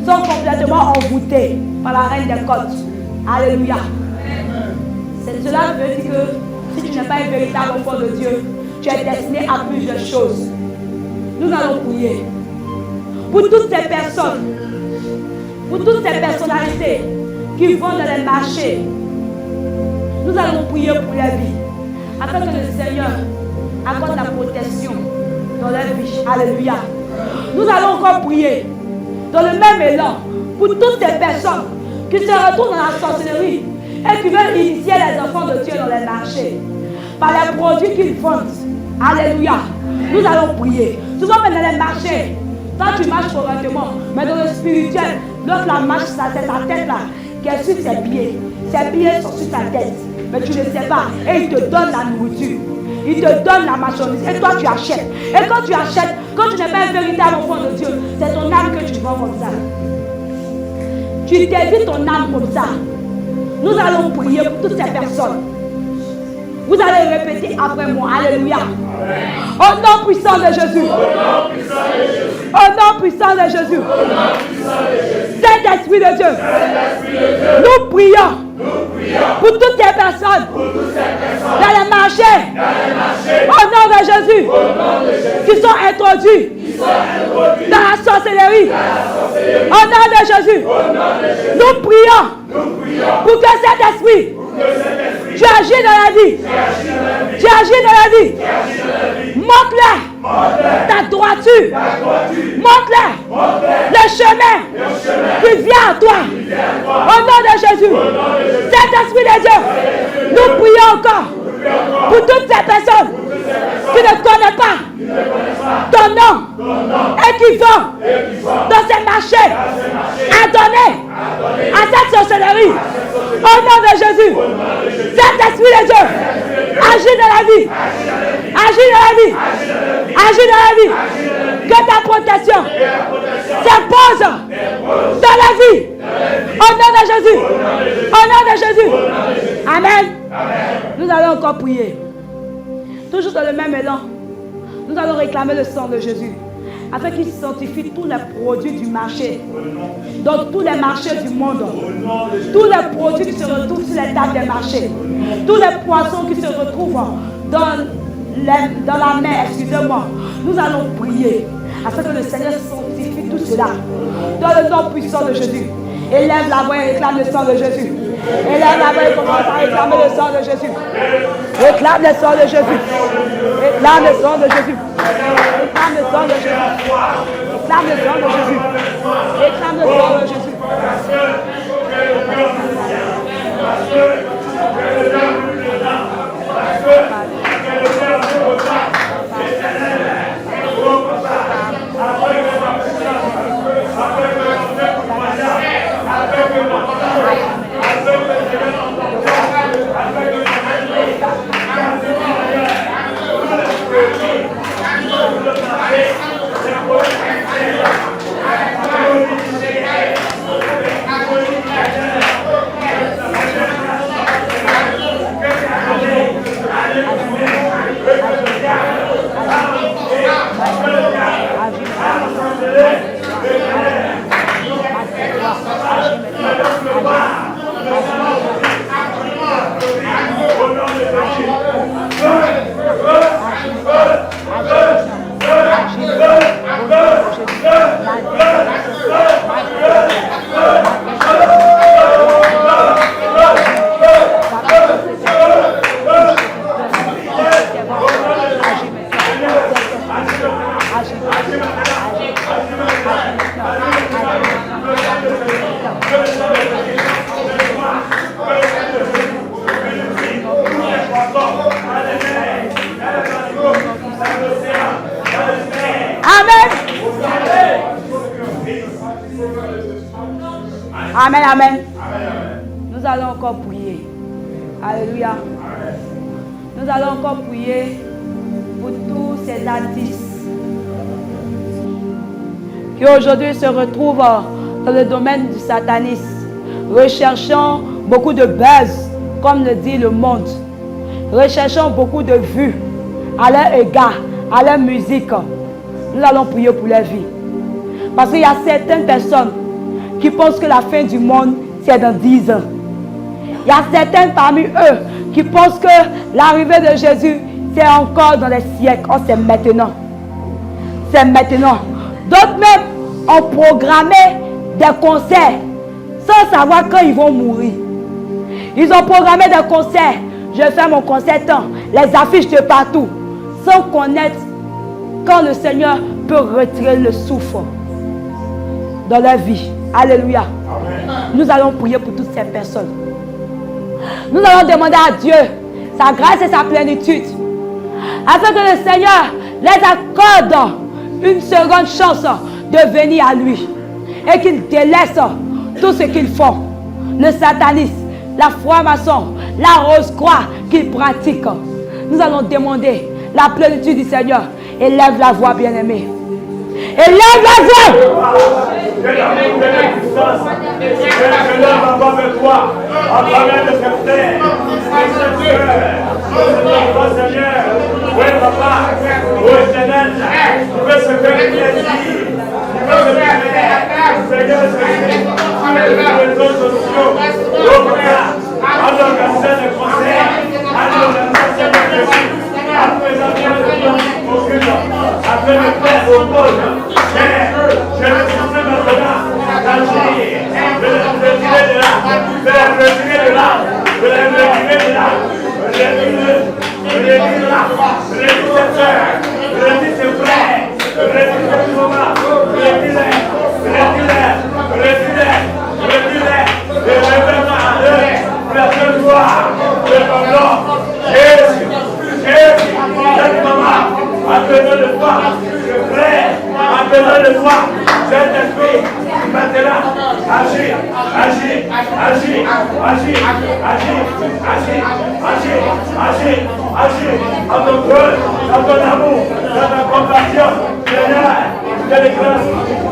sont complètement envoûtés par la reine des côtes. Alléluia. Cela veut dire que si tu n'es pas un véritable enfant de Dieu, tu es destiné à plusieurs choses. Nous allons prier pour toutes ces personnes, pour toutes ces personnalités qui vont dans les marchés. Nous allons prier pour leur vie, afin que le Seigneur accorde la protection dans leur vie. Alléluia. Nous allons encore prier dans le même élan pour toutes ces personnes qui se retrouvent dans la sorcellerie et qui veulent initier les enfants de Dieu dans les marchés par les produits qu'ils vendent. Alléluia. Nous allons prier. Souvent, dans les marchés, quand tu marches correctement, mais dans le spirituel, l'autre la marche, c'est ta tête là qui est sur ses pieds. Ses pieds sont sur ta tête. Mais tu ne sais pas. Et il te donne la nourriture. Il te donne la marchandise. Et toi, tu achètes. Et quand tu achètes, quand tu n'es pas un véritable enfant de Dieu, c'est ton âme que tu vends comme ça. Tu dédies ton âme comme ça. Nous allons prier pour toutes ces personnes. Vous allez répéter après moi. Alléluia. Au nom puissant de Jésus. Au nom puissant de Jésus. Cette Saint-Esprit de Dieu, nous prions pour toutes ces personnes dans les marchés, au nom de Jésus, qui sont introduits dans la sorcellerie. Au nom de Jésus, nous prions pour que cet esprit, tu agis dans la vie, tu agis dans la vie. Montre-leur ta droiture, montre-leur le chemin qui vient à toi. Au nom de Jésus, Saint-Esprit de Dieu, nous prions encore pour toutes ces personnes qui ne connaissent pas ton nom et qui vont dans ces marchés adonner à cette sorcellerie. Au nom de Jésus, Saint-Esprit de Dieu, agis dans la vie, agis dans la vie, agis dans la vie. Que ta protection s'impose dans la vie. Au nom de Jésus, au nom de Jésus. Amen. Nous allons encore prier. Toujours dans le même élan, nous allons réclamer le sang de Jésus afin qu'il sanctifie tous les produits du marché, dans tous les marchés du monde, tous les produits qui se retrouvent sur les tables des marchés, tous les poissons qui se retrouvent dans la mer, excusez-moi. Nous allons prier afin que le Seigneur sanctifie tout cela dans le nom puissant de Jésus. Élève la voix et réclame le sang de Jésus. Élève la voix et commence à réclamer le sang de Jésus. Réclame le sang de Jésus. Réclame le sang de Jésus. Réclame le sang de Jésus. Réclame le sang de Jésus. Réclame le sang de Jésus. Amen, amen. Nous allons encore prier. Alléluia. Nous allons encore prier pour tous ces artistes qui aujourd'hui se retrouvent dans le domaine du satanisme, recherchant beaucoup de buzz, comme le dit le monde, recherchant beaucoup de vues à leur égard, à leur musique. Nous allons prier pour leur vie. Parce qu'il y a certaines personnes qui pensent que la fin du monde, c'est dans 10 ans. Il y a certains parmi eux qui pensent que l'arrivée de Jésus, c'est encore dans les siècles. Oh, c'est maintenant. C'est maintenant. D'autres même ont programmé des concerts sans savoir quand ils vont mourir. Ils ont programmé des concerts. Je fais mon concert tant, les affiches de partout, sans connaître quand le Seigneur peut retirer le souffle dans leur vie. Alléluia. Amen. Nous allons prier pour toutes ces personnes. Nous allons demander à Dieu sa grâce et sa plénitude, afin que le Seigneur les accorde une seconde chance de venir à lui et qu'il délaisse tout ce qu'ils font, le satanisme, la franc-maçon, la rose-croix qu'ils pratiquent. Nous allons demander la plénitude du Seigneur. Élève la voix, bien-aimé. Élève la voix.
Que l'amour de la puissance, que l'homme va vers toi, en travers de cette terre, de cette cœur, Seigneur, oui, papa, oui, Éternel, tu veux se faire plaisir, tu veux se faire plaisir, Seigneur, les réseaux sociaux, au Père, à l'organisation de conseil, à l'organisation de récits, à présenter le politique au culte, après le Père au pôle. Mais je le soumets maintenant d'agir, de le retirer de là, de le retirer de là, de le retirer de là, de le retirer de là, de le retirer de là, de le retirer de frères, de le retirer de maman, de le retirer, de le retirer, de le retirer, de le retirer, de le remettre à eux, pour la seule gloire de ton nom. Jésus, Jésus, cette maman, a besoin de toi, ce frère, a besoin de toi, cet esprit, maintenant, agis, agis, agis, agis, agis, agis, agis, agis, agis, à ton cœur, dans ton amour, dans ta compassion, Seigneur, de grâce,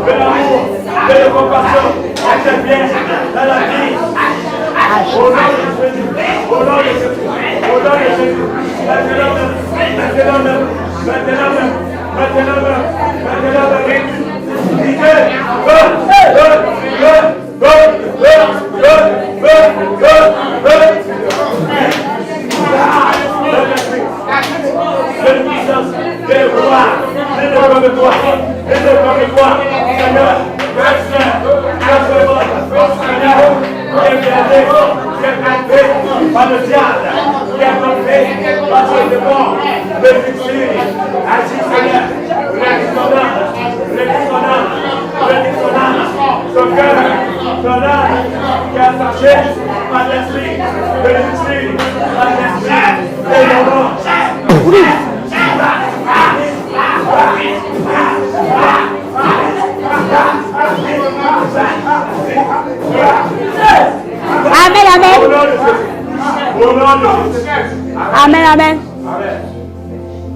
de l'amour, de la compassion, et de bien dans la vie. Au nom de Jésus, au nom de Jésus, au nom de Jésus, maintenant même, maintenant même, maintenant même, maintenant même, maintenant même, par le diable, qui a compris, par ce démon, le fixer, agis Seigneur, son cœur, son âme, qui a attaché par l'esprit, de l'esprit, par l'esprit, et le nom.
Amen, amen. Amen, amen.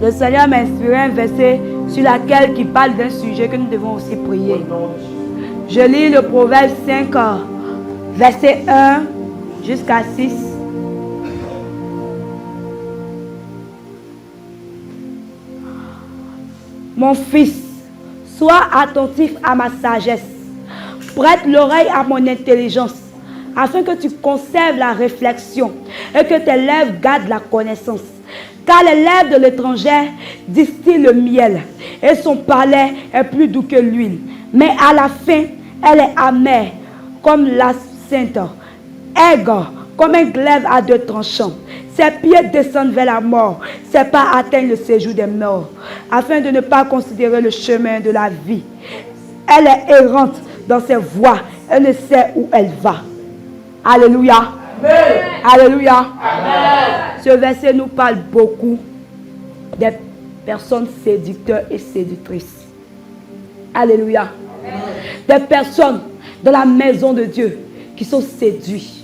Le Seigneur m'a inspiré un verset sur lequel qui parle d'un sujet que nous devons aussi prier. Je lis le Proverbe 5, verset 1 jusqu'à 6. Mon fils, sois attentif à ma sagesse. Prête l'oreille à mon intelligence, afin que tu conserves la réflexion et que tes lèvres gardent la connaissance. Car les lèvres de l'étranger distillent le miel et son palais est plus doux que l'huile. Mais à la fin, elle est amère comme l'absinthe, aigre comme un glaive à deux tranchants. Ses pieds descendent vers la mort, ses pas atteignent le séjour des morts, afin de ne pas considérer le chemin de la vie. Elle est errante dans ses voies, elle ne sait où elle va. Alléluia. Amen. Alléluia. Amen. Ce verset nous parle beaucoup des personnes séducteurs et séductrices. Alléluia. Amen. Des personnes dans la maison de Dieu qui sont séduites.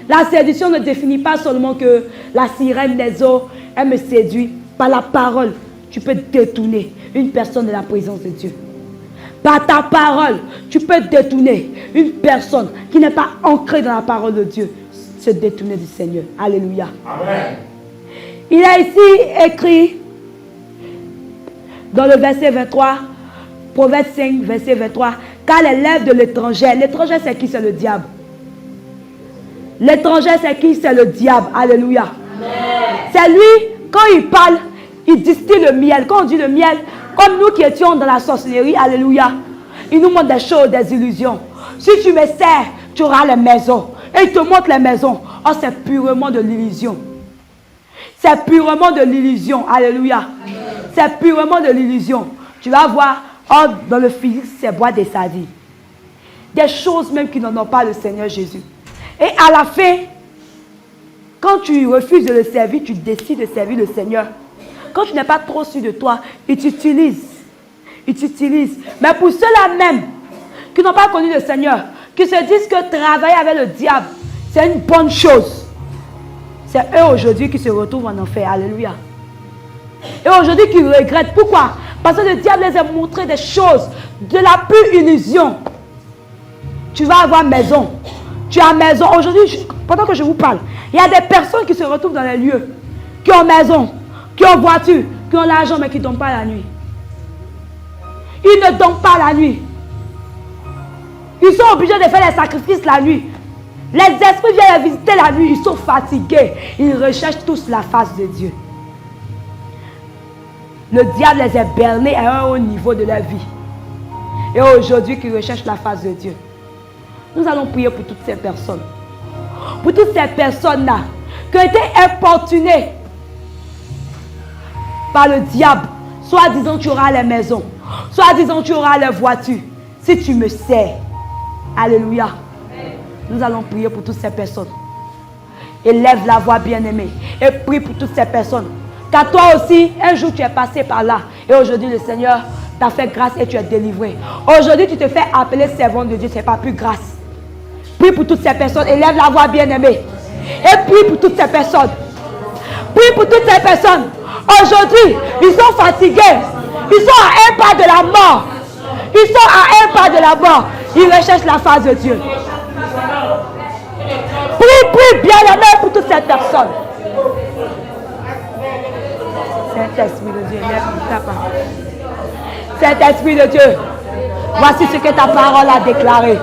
La séduction ne définit pas seulement que la sirène des eaux, elle me séduit. Par la parole, tu peux détourner une personne de la présence de Dieu. Par ta parole, tu peux détourner une personne qui n'est pas ancrée dans la parole de Dieu, se détourner du Seigneur. Alléluia. Amen. Il a ici écrit dans le verset 23, Proverbe 5, verset 23, car les lèvres de l'étranger, c'est qui? C'est le diable. L'étranger, c'est qui? C'est le diable. Alléluia. Amen. C'est lui, quand il parle, il distille le miel. Quand on dit le miel, comme nous qui étions dans la sorcellerie, alléluia, il nous montre des choses, des illusions. Si tu me sers, tu auras les maisons. Et il te montre les maisons. Oh, c'est purement de l'illusion. C'est purement de l'illusion. Alléluia. C'est purement de l'illusion. Tu vas voir, oh, dans le physique, c'est boire des sardines. Des choses même qui n'en ont pas le Seigneur Jésus. Et à la fin, quand tu refuses de le servir, tu décides de servir le Seigneur. Quand tu n'es pas trop sûr de toi, il t'utilise. Il t'utilise. Mais pour ceux-là même qui n'ont pas connu le Seigneur, qui se disent que travailler avec le diable, c'est une bonne chose. C'est eux aujourd'hui qui se retrouvent en enfer. Alléluia. Et aujourd'hui qui regrettent. Pourquoi? Parce que le diable les a montré des choses de la pure illusion. Tu vas avoir maison. Tu as maison. Aujourd'hui, pendant que je vous parle, il y a des personnes qui se retrouvent dans les lieux, qui ont maison, qui ont voiture, qui ont l'argent, mais qui ne dorment pas la nuit. Ils ne dorment pas la nuit. Ils sont obligés de faire les sacrifices la nuit. Les esprits viennent les visiter la nuit. Ils sont fatigués. Ils recherchent tous la face de Dieu. Le diable les a bernés à un haut niveau de leur vie. Et aujourd'hui, qu'ils recherchent la face de Dieu. Nous allons prier pour toutes ces personnes. Pour toutes ces personnes-là qui ont été importunées par le diable. Soit disant tu auras les maisons. Soit disant tu auras les voitures. Si tu me sers. Alléluia. Nous allons prier pour toutes ces personnes. Élève la voix, bien-aimée. Et prie pour toutes ces personnes. Car toi aussi, un jour tu es passé par là. Et aujourd'hui, le Seigneur t'a fait grâce et tu es délivré. Aujourd'hui, tu te fais appeler servant de Dieu. Ce n'est pas plus grâce. Prie pour toutes ces personnes. Élève la voix, bien-aimée. Et prie pour toutes ces personnes. Prie pour toutes ces personnes. Aujourd'hui, ils sont fatigués. Ils sont à un pas de la mort. Ils sont à un pas de la mort. Ils recherchent la face de Dieu. Prie, bien-aimé, pour toutes ces personnes. Saint-Esprit de Dieu, lève ta parole. Saint-Esprit de Dieu, voici ce que ta parole a déclaré.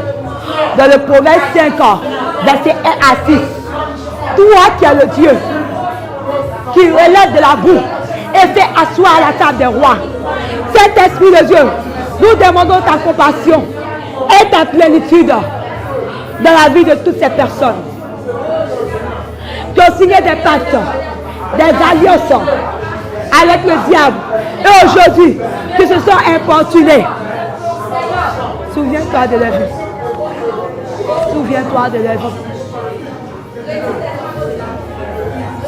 Dans le Proverbe 5 ans, verset 1 à 6. Toi qui es le Dieu qui relève de la boue et fait asseoir à la table des rois. Saint-Esprit de Dieu, nous demandons ta compassion et ta plénitude dans la vie de toutes ces personnes qui ont signé des pactes, des alliances avec le diable et aujourd'hui qui se sont importunés. Souviens-toi de leur vie. Souviens-toi de leur vie.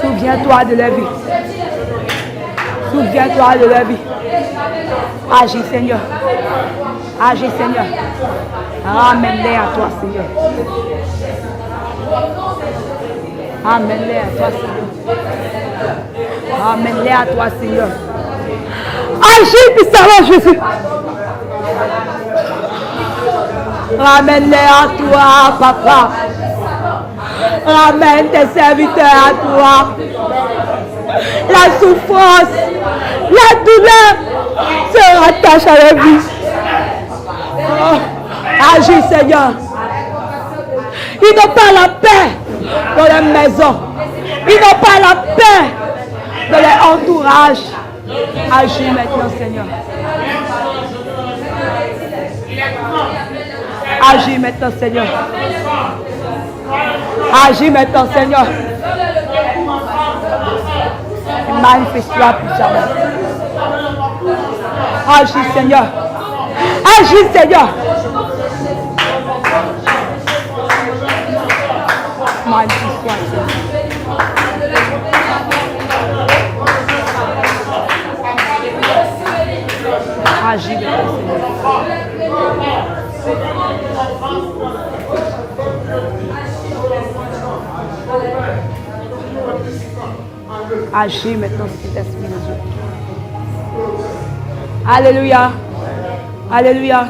Souviens-toi de leur vie. Souviens-toi de leur vie. Agis, Seigneur. Agis, Seigneur. Ramène-les à toi, Seigneur. Ramène-les à toi, Seigneur. Ramène-les à toi, Seigneur. Agis, puissamment, Jésus. Ramène-les à toi, Papa. Ramène tes serviteurs à toi. La souffrance, la douleur se rattache à la vie. Oh, agis, Seigneur. Ils n'ont pas la paix dans leur maison. Ils n'ont pas la paix dans leur entourage. Agis maintenant, Seigneur. Agis maintenant, Seigneur. Agis maintenant, Seigneur. Manifeste-toi puissamment. Agis, Seigneur. Agis, Seigneur. Manifeste-toi, Seigneur. Agis maintenant, Seigneur. Agis maintenant, Saint-Esprit de Dieu. Alléluia. Alléluia.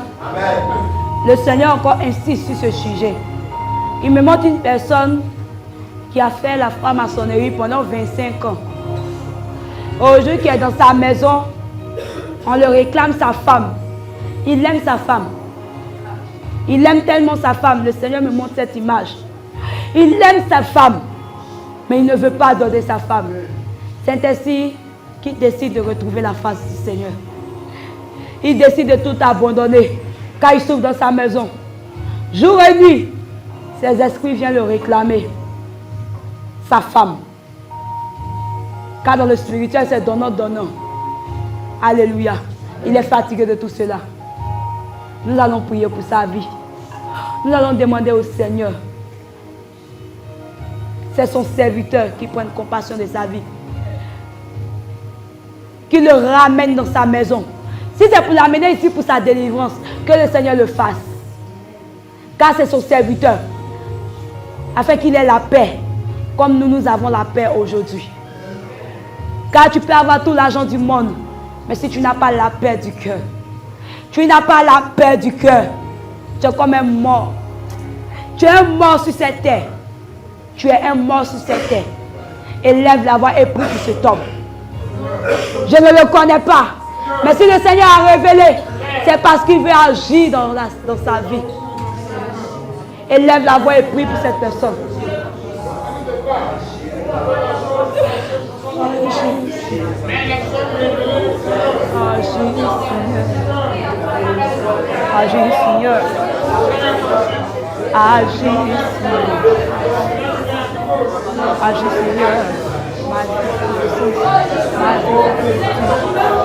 Le Seigneur encore insiste sur ce sujet. Il me montre une personne qui a fait la franc-maçonnerie pendant 25 ans. Aujourd'hui, qui est dans sa maison, on le réclame sa femme. Il aime sa femme. Il aime tellement sa femme. Le Seigneur me montre cette image. Il aime sa femme, mais il ne veut pas donner sa femme. C'est ainsi qu'il décide de retrouver la face du Seigneur. Il décide de tout abandonner, car il souffre dans sa maison. Jour et nuit, ses esprits viennent le réclamer. Sa femme. Car dans le spirituel, c'est donnant. Alléluia. Il est fatigué de tout cela. Nous allons prier pour sa vie. Nous allons demander au Seigneur. C'est son serviteur qui prend compassion de sa vie. Qui le ramène dans sa maison. Si c'est pour l'amener ici pour sa délivrance, que le Seigneur le fasse. Car c'est son serviteur. Afin qu'il ait la paix. Comme nous avons la paix aujourd'hui. Car tu peux avoir tout l'argent du monde. Mais si tu n'as pas la paix du cœur. Tu n'as pas la paix du cœur. Tu es comme un mort. Tu es un mort sur cette terre. Tu es un mort sur cette terre. Élève la voix et prie pour cet homme. Je ne le connais pas. Mais si le Seigneur a révélé, c'est parce qu'il veut agir dans sa vie. Élève la voix et prie pour cette personne. Agis, Seigneur. Agis, Seigneur. Agis, Seigneur.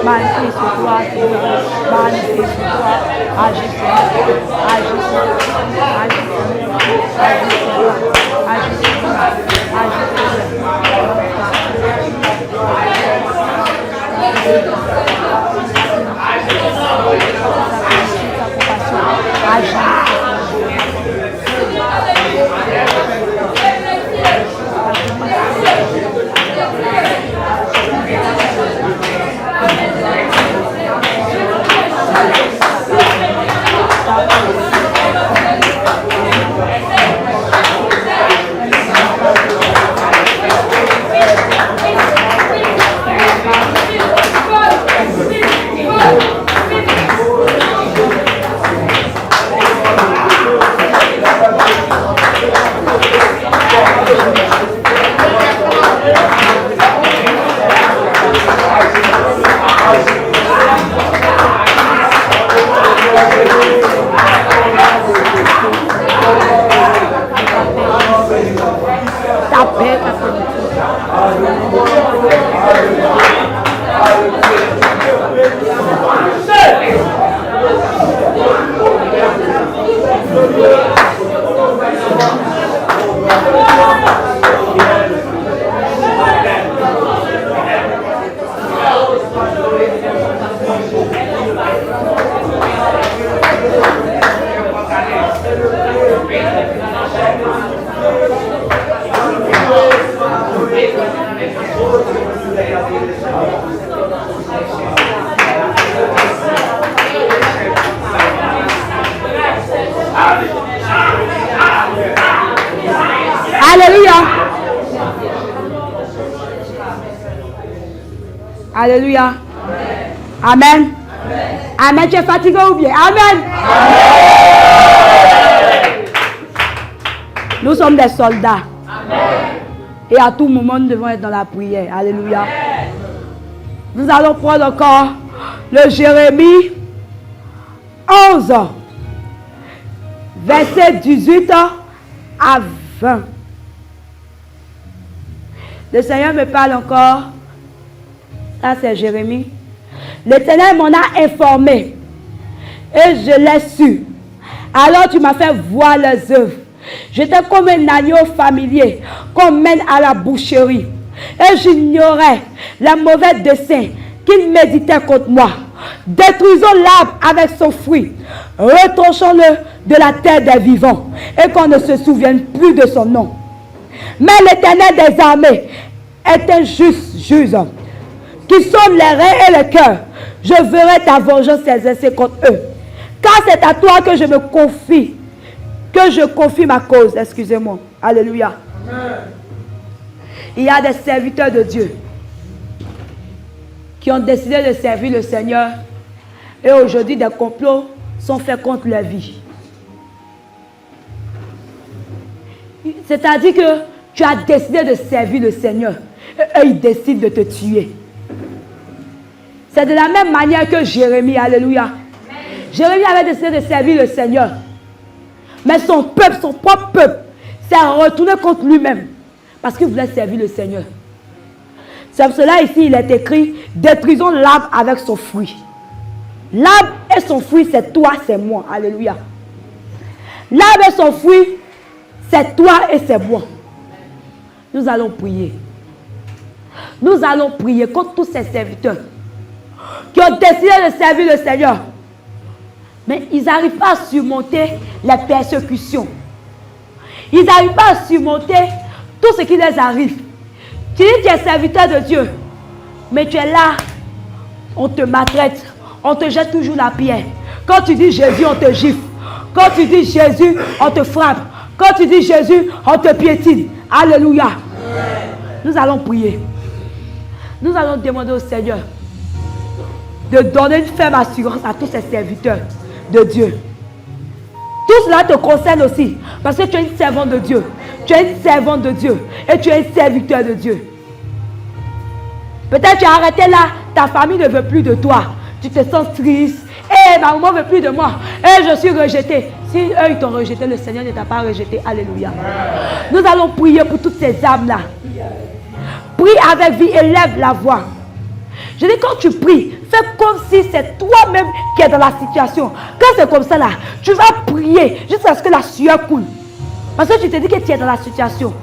Manifeste-toi, Seigneur. Manifeste-toi. Agis, Seigneur. Agis, Seigneur. Agis, Seigneur. Agis, Seigneur. Agis, Seigneur. Agis, Alléluia. Alléluia. Amen. Amen. Tu es fatigué ou bien? Amen. Nous sommes des soldats. Et à tout moment, nous devons être dans la prière. Alléluia. Nous allons prendre encore le Jérémie 11, verset 18 à 20. Le Seigneur me parle encore. Ça, c'est Jérémie. L'Éternel m'en a informé et je l'ai su. Alors tu m'as fait voir les œuvres. J'étais comme un agneau familier qu'on mène à la boucherie. Et j'ignorais les mauvais desseins qu'il méditait contre moi. Détruisons l'arbre avec son fruit. Retranchons-le de la terre des vivants et qu'on ne se souvienne plus de son nom. Mais l'Éternel des armées est un juste juge qui sonde les reins et le cœur. Je verrai ta vengeance s'exercer contre eux. Car c'est à toi que je me confie, que je confie ma cause. Excusez-moi. Alléluia. Amen. Il y a des serviteurs de Dieu qui ont décidé de servir le Seigneur et aujourd'hui des complots sont faits contre leur vie. C'est-à-dire que tu as décidé de servir le Seigneur et eux ils décident de te tuer. C'est de la même manière que Jérémie, alléluia. Jérémie avait décidé de servir le Seigneur. Mais son peuple, son propre peuple, s'est retourné contre lui-même. Parce qu'il voulait servir le Seigneur. C'est pour cela ici il est écrit, détruisons l'arbre avec son fruit. L'arbre et son fruit, c'est toi, c'est moi. Alléluia. L'arbre et son fruit, c'est toi et c'est moi. Nous allons prier. Nous allons prier contre tous ces serviteurs qui ont décidé de servir le Seigneur. Mais ils n'arrivent pas à surmonter les persécutions. Ils n'arrivent pas à surmonter tout ce qui les arrive. Tu dis que tu es serviteur de Dieu, mais tu es là, on te maltraite, on te jette toujours la pierre. Quand tu dis Jésus, on te gifle. Quand tu dis Jésus, on te frappe. Quand tu dis Jésus, on te piétine. Alléluia. Nous allons prier. Nous allons demander au Seigneur de donner une ferme assurance à tous ces serviteurs de Dieu. Tout cela te concerne aussi. Parce que tu es une servante de Dieu. Tu es une servante de Dieu. Et tu es un serviteur de Dieu. Peut-être tu as arrêté là. Ta famille ne veut plus de toi. Tu te sens triste. Eh, ma maman ne veut plus de moi. Eh, je suis rejeté. Si eux, ils t'ont rejeté, le Seigneur ne t'a pas rejeté. Alléluia. Nous allons prier pour toutes ces âmes-là. Prie avec vie et lève la voix. Je dis, quand tu pries, fais comme si c'est toi-même qui es dans la situation. Quand c'est comme ça là, tu vas prier jusqu'à ce que la sueur coule. Parce que tu te dis que tu es dans la situation.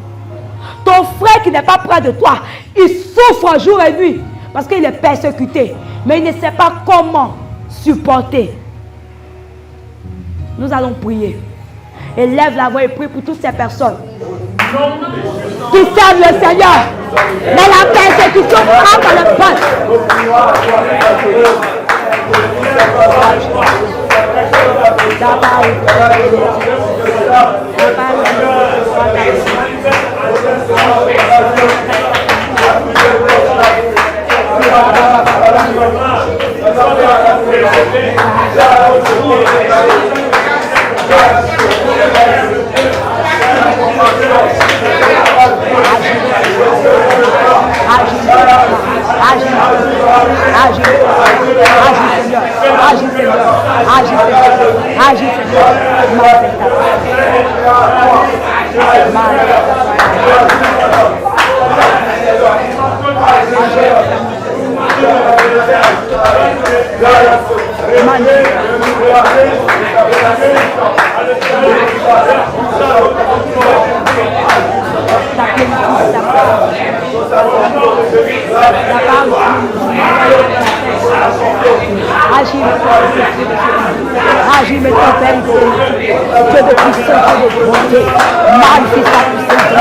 Ton frère qui n'est pas près de toi, il souffre jour et nuit parce qu'il est persécuté. Mais il ne sait pas comment supporter. Nous allons prier. Et lève la voix et prie pour toutes ces personnes qui servent le Seigneur. Mais la persécution frappe le peuple. Agis mais ton Père, Dieu de puissance, Dieu de bonté, manifeste ta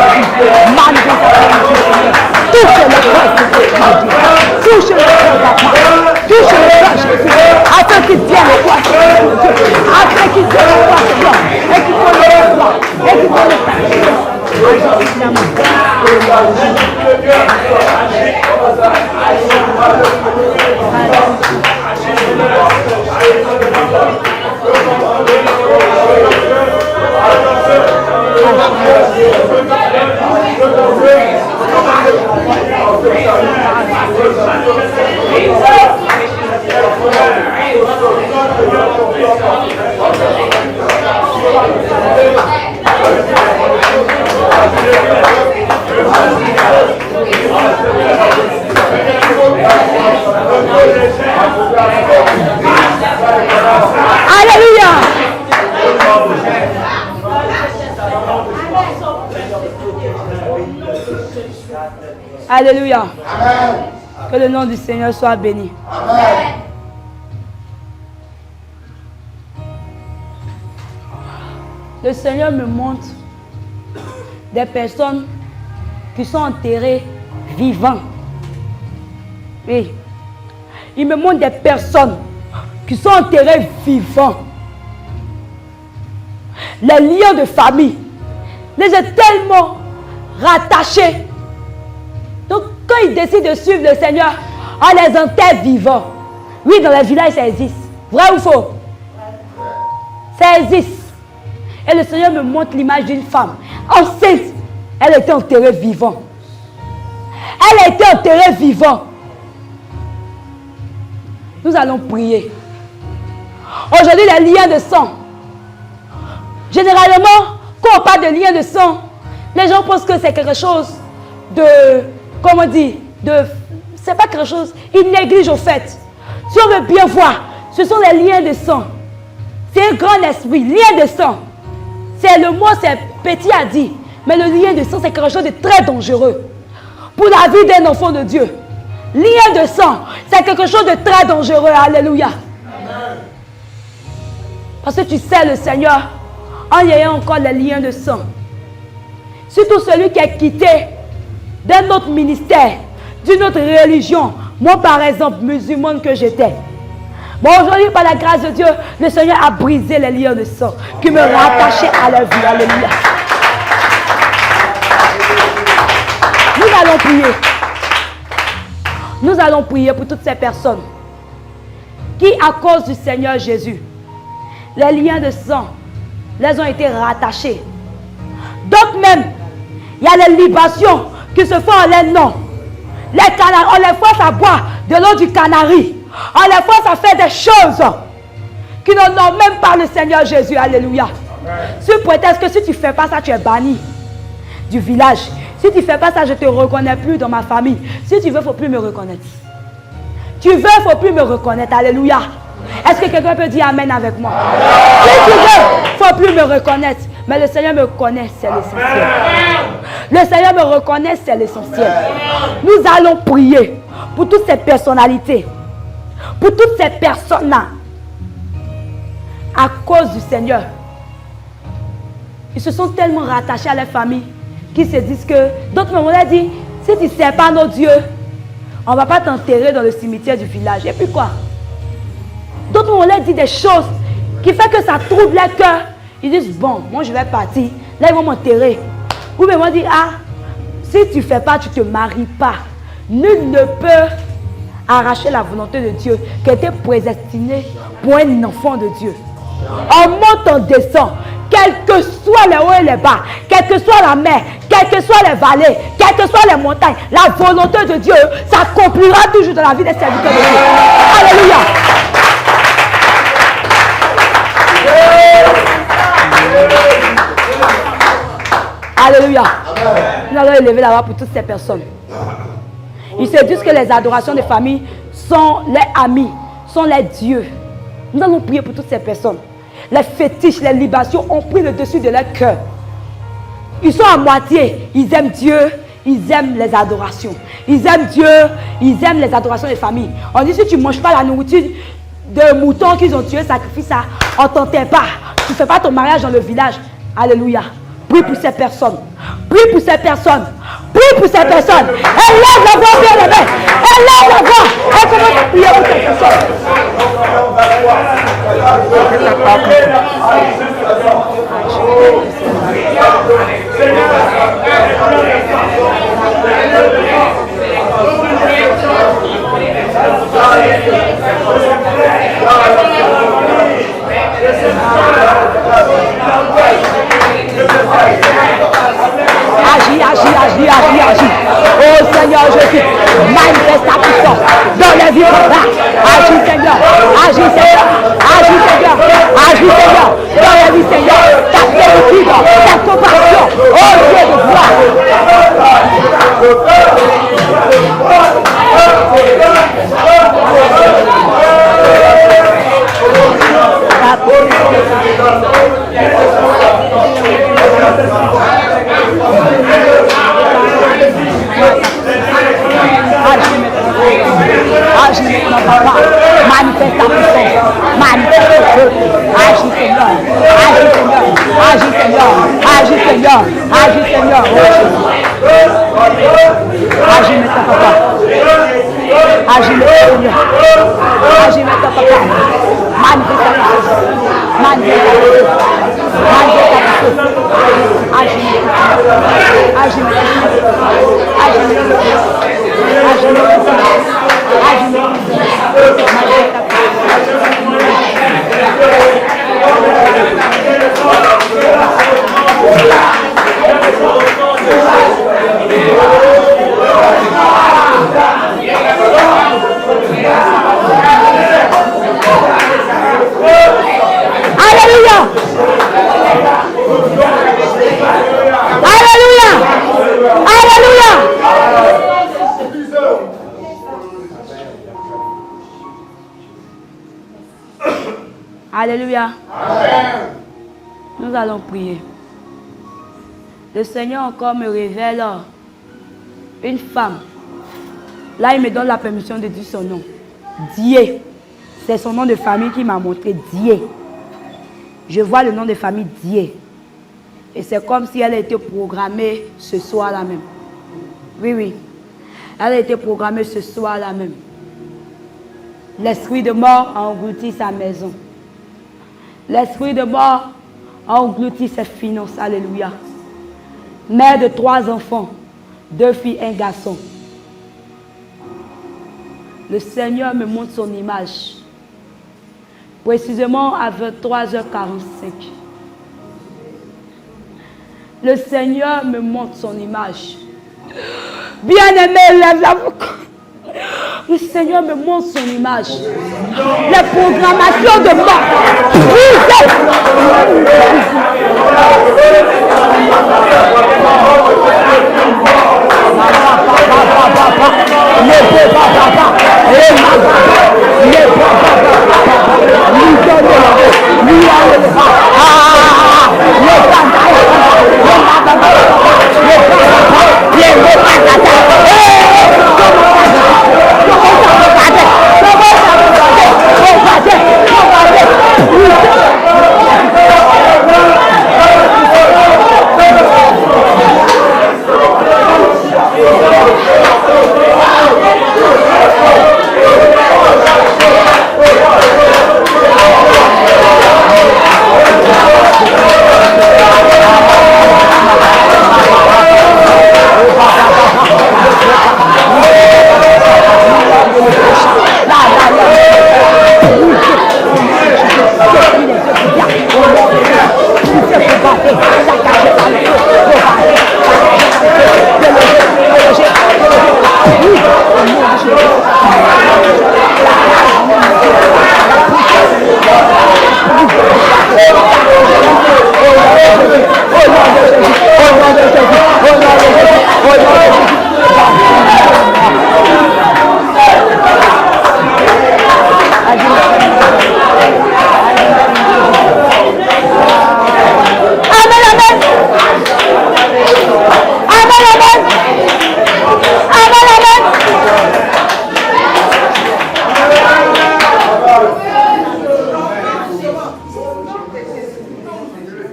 puissance, manifeste ta puissance, touche le cœur de Dieu, touche le cœur d'Appa, touche le cœur Jésus, afin qu'il vienne à toi, afin qu'il vienne à toi, Seigneur, et qu'il connaisse la foi, et qu'il connaisse ta puissance. Alléluia. Alléluia. Que le nom du Seigneur soit béni. Amen. Le Seigneur me montre des personnes qui sont enterrées vivants. Oui. Il me montre des personnes qui sont enterrées vivants. Les liens de famille les ont tellement rattachés. Donc quand ils décident de suivre le Seigneur, on les enterre vivants. Oui, dans les villages, ça existe. Vrai ou faux? Ça existe. Et le Seigneur me montre l'image d'une femme enceinte. Elle était enterrée vivante. Elle a été enterrée vivante. Nous allons prier. Aujourd'hui, les liens de sang. Généralement, quand on parle de liens de sang, les gens pensent que c'est quelque chose de, comment on dit, c'est pas quelque chose, ils négligent au fait. Si on veut bien voir, ce sont les liens de sang. C'est un grand esprit, lien de sang. C'est le mot, c'est petit à dire. Mais le lien de sang, c'est quelque chose de très dangereux. Pour la vie d'un enfant de Dieu. Lien de sang, c'est quelque chose de très dangereux. Alléluia. Amen. Parce que tu sais le Seigneur, en ayant encore les liens de sang. Surtout celui qui est quitté d'un autre ministère, d'une autre religion. Moi, par exemple, musulmane que j'étais. Bon, aujourd'hui, par la grâce de Dieu, le Seigneur a brisé les liens de sang qui me rattachaient à la vie. Alléluia. Nous allons prier. Nous allons prier pour toutes ces personnes qui, à cause du Seigneur Jésus, les liens de sang les ont été rattachés. D'autres même, il y a les libations qui se font en leur nom. Les canaris, on les force à boire de l'eau du canari. On les force à faire des choses qui n'ont même pas le Seigneur Jésus. Alléluia. Sur prétexte que si tu ne fais pas ça, tu es banni du village. Si tu ne fais pas ça, je ne te reconnais plus dans ma famille. Si tu veux, il ne faut plus me reconnaître. Tu veux, il ne faut plus me reconnaître. Alléluia. Est-ce que quelqu'un peut dire Amen avec moi? Si tu veux, il ne faut plus me reconnaître. Mais le Seigneur me connaît, c'est l'essentiel. Le Seigneur me reconnaît, c'est l'essentiel. Nous allons prier pour toutes ces personnalités, pour toutes ces personnes-là, à cause du Seigneur. Ils se sont tellement rattachés à leur famille qu'ils se disent que, d'autres on leur dit, si tu ne sers pas nos dieux, on ne va pas t'enterrer dans le cimetière du village. Et puis quoi? D'autres on leur dit des choses qui font que ça trouble leur cœur. Ils disent, bon, moi je vais partir. Là, ils vont m'enterrer. Ou bien ils vont dire, ah, si tu ne fais pas, tu ne te maries pas. Nul ne peut arracher la volonté de Dieu qui était prédestinée pour un enfant de Dieu. On monte, on descend. Quels que soient les hauts et les bas, quelle que soit la mer, quelles que soient les vallées, quelles que soient les montagnes, la volonté de Dieu s'accomplira toujours dans la vie des serviteurs de Dieu. Alléluia. Alléluia. Nous allons élever la voix pour toutes ces personnes. Ils se disent que les adorations de famille sont les amis, sont les dieux. Nous allons prier pour toutes ces personnes. Les fétiches, les libations ont pris le dessus de leur cœur. Ils sont à moitié. Ils aiment Dieu, ils aiment les adorations. Ils aiment Dieu, ils aiment les adorations des familles. On dit si tu ne manges pas la nourriture de moutons qu'ils ont tué, sacrifié ça, on ne t'enterre pas. Tu ne fais pas ton mariage dans le village. Alléluia. Prie pour ces personnes. Prie pour ces personnes. Prie pour ces personnes. Élève la voix, bien aimé. Élève la voix. Et commence à prier pour ces personnes. Agis, agis, agis, agis, agis. Oh Seigneur Jésus, manifeste ta puissance dans les vies. Agis Seigneur, agis Seigneur, agis Seigneur, agis Seigneur, dans les vies Seigneur. Ta plénitude, ta compassion, oh Dieu de gloire. Agis maintenant, papa. Manifeste ta puissance. Manifeste ton feu. Agis Seigneur. Agis Seigneur. Agis Seigneur. Agis Seigneur. Agis Seigneur. Agis maintenant, papa. Agis maintenant, Seigneur. Agis maintenant, papa. Manifeste ta puissance. Manifeste ta puissance. Manifeste ta puissance. Agis maintenant. Agis maintenant. Agis maintenant. Agis maintenant. Alléluia. Alléluia. Alléluia. Alléluia. Amen. Nous allons prier. Le Seigneur encore me révèle une femme. Là, il me donne la permission de dire son nom. Dié. C'est son nom de famille qui m'a montré Dié. Je vois le nom de famille Dié. Et c'est comme si elle a été programmée ce soir-là même. Oui, oui. Elle a été programmée ce soir-là même. L'esprit de mort a englouti sa maison. L'esprit de mort a englouti ses finances. Alléluia. Mère de 3 enfants, 2 filles, 1 garçon. Le Seigneur me montre son image. Précisément à 23h45. Le Seigneur me montre son image. Bien-aimé, lève la voix. Le Seigneur me montre son image. Les programmations de mort.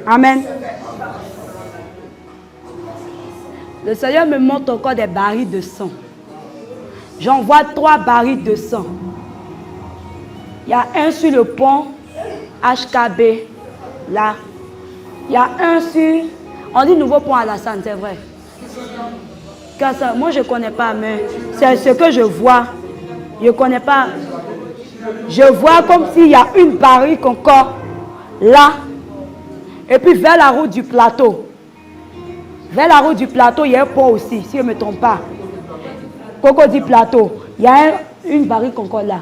Amen. Le Seigneur me montre encore des barils de sang. J'en vois 3 barils de sang. Il y a un sur le pont HKB, là. Il y a un sur... On dit nouveau pont Alassane, c'est vrai. Moi, je ne connais pas, mais c'est ce que je vois. Je ne connais pas. Je vois comme s'il y a une barrique encore là. Et puis vers la route du plateau. Vers la route du plateau, il y a un pont aussi, si je ne me trompe pas. Coco dit plateau. Il y a une barrique encore là.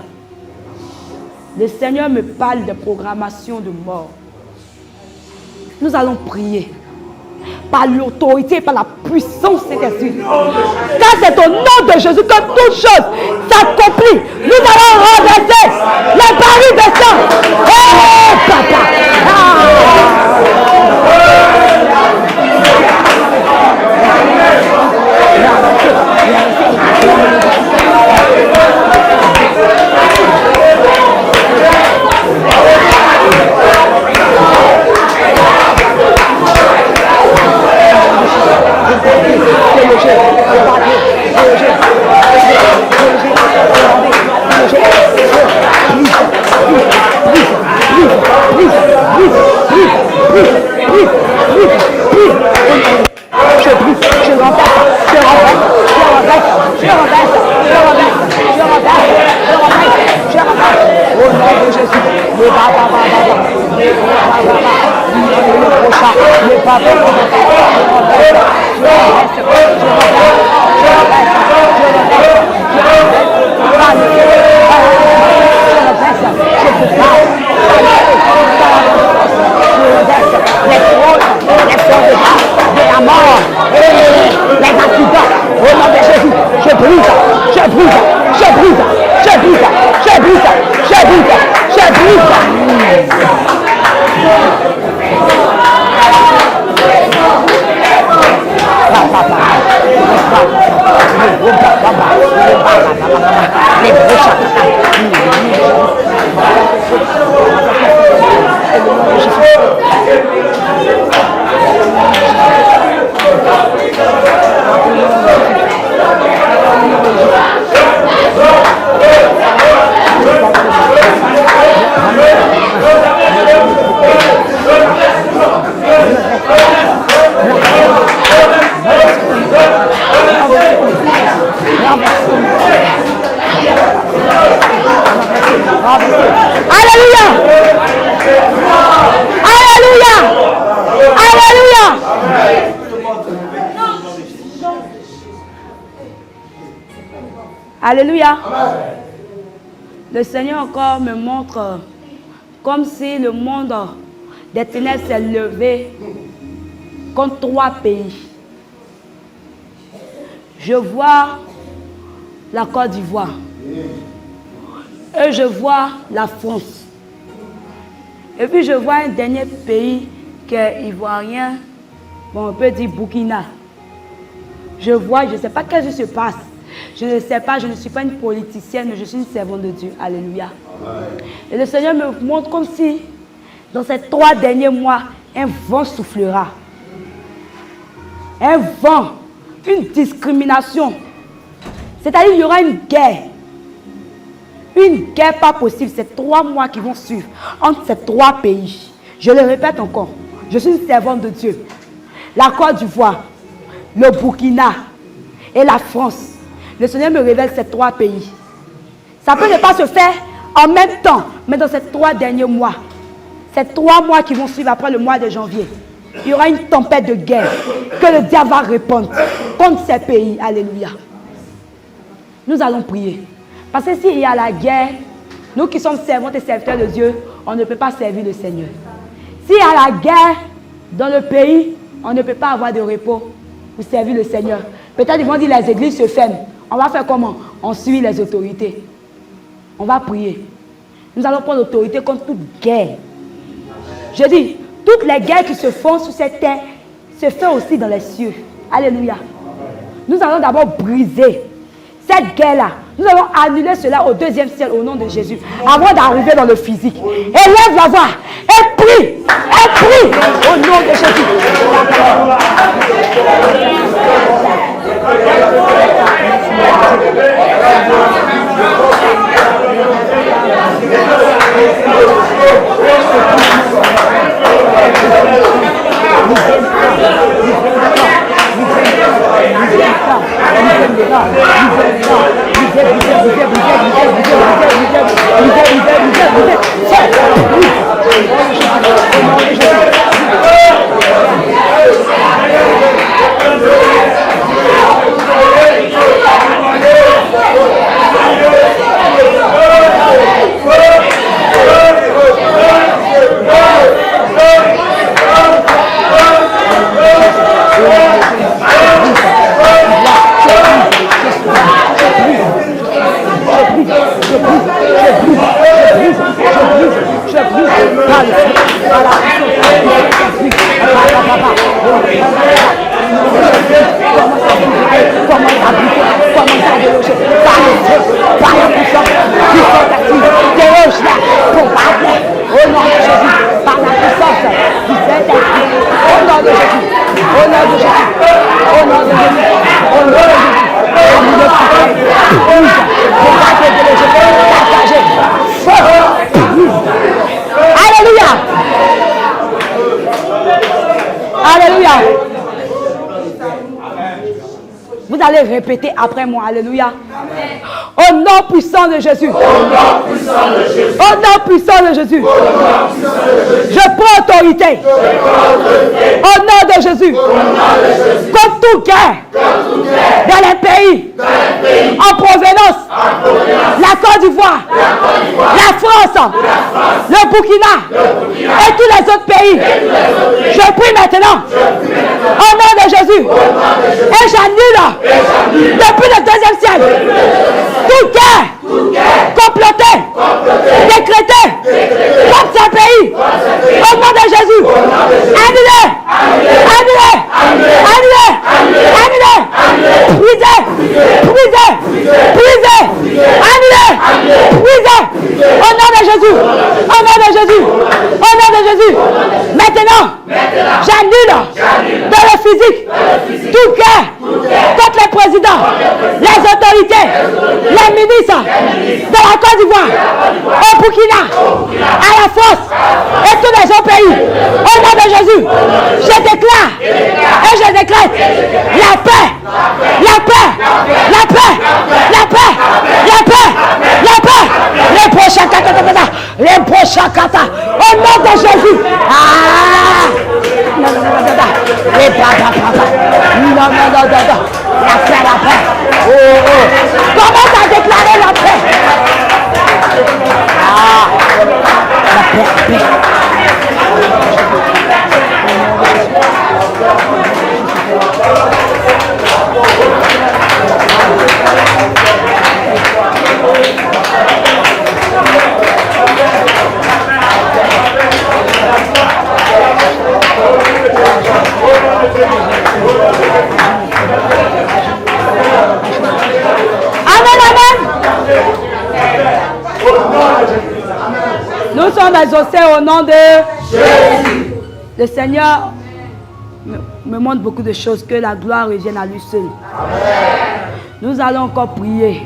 Le Seigneur me parle de programmation de mort. Nous allons prier. Par l'autorité, par la puissance de Jésus. Car c'est au nom de Jésus que toute chose s'accomplit. Nous allons renverser les barils de sang. Oh, papa. Papa. Alléluia. Le Seigneur encore me montre comme si le monde des ténèbres s'est levé contre 3 pays. Je vois la Côte d'Ivoire et je vois la France. Et puis je vois un dernier pays qui est ivoirien, bon, on peut dire Burkina. Je vois, je ne sais pas qu'est-ce qui se passe. Je ne sais pas, je ne suis pas une politicienne, mais je suis une servante de Dieu. Alléluia. Et le Seigneur me montre comme si, dans ces 3 derniers mois, un vent soufflera. Un vent, une discrimination. C'est-à-dire qu'il y aura une guerre. Une guerre pas possible. C'est 3 mois qui vont suivre entre ces 3 pays. Je le répète encore. Je suis une servante de Dieu. La Côte d'Ivoire, le Burkina et la France. Le Seigneur me révèle ces 3 pays. Ça peut ne pas se faire en même temps, mais dans ces 3 derniers mois, ces 3 mois qui vont suivre après le mois de janvier, il y aura une tempête de guerre que le diable va répandre contre ces pays. Alléluia. Nous allons prier. Parce que s'il y a la guerre, nous qui sommes servantes et serviteurs de Dieu, on ne peut pas servir le Seigneur. S'il y a la guerre dans le pays, on ne peut pas avoir de repos pour servir le Seigneur. Peut-être ils vont dire les églises se ferment. On va faire comment? On suit les autorités. On va prier. Nous allons prendre l'autorité contre toute guerre. Je dis, toutes les guerres qui se font sur cette terre se font aussi dans les cieux. Alléluia. Nous allons d'abord briser cette guerre-là. Nous allons annuler cela au 2e ciel au nom de Jésus. Avant d'arriver dans le physique. Élève la voix. Et prie. Et prie. Au nom de Jésus. Vous allez répéter après moi. Alléluia. Au nom puissant de Jésus. Au nom puissant de Jésus. Je prends autorité. Au nom de Jésus. Contre toute guerre. Dans les pays. En provenance. La Côte d'Ivoire. La France. Le Burkina. Et tous les autres pays. Je prie maintenant. Au nom de Jésus. Et j'annule. Depuis le 2e ciel. Toute guerre. Complotée. Décrétée. Contre ce pays. Au nom de Jésus. Annulé. Annulé. Annulé. Annulé. Brisé. Brisé. Brisé. Annulé. Brisé. Au nom de Jésus. Au nom de Jésus. Au nom de Jésus. Maintenant. J'annule. Dans le physique. Toute guerre. Contre les présidents. Les autorités. Les ministres. De la Côte d'Ivoire. Au Burkina. À la France. Et tous les autres pays. Au nom de Jésus. Je déclare. Et je décrète. La paix. La paix. La paix. La paix. La paix. La paix. Les prochains kata. Les prochains kata. Au nom de Jésus. Ah. Les papa. Non. La paix, la paix. Oh. Commence à déclarer. Nous sommes exaucés au nom de Jésus. Le Seigneur me montre beaucoup de choses, que la gloire revienne à lui seul. Amen. Nous allons encore prier.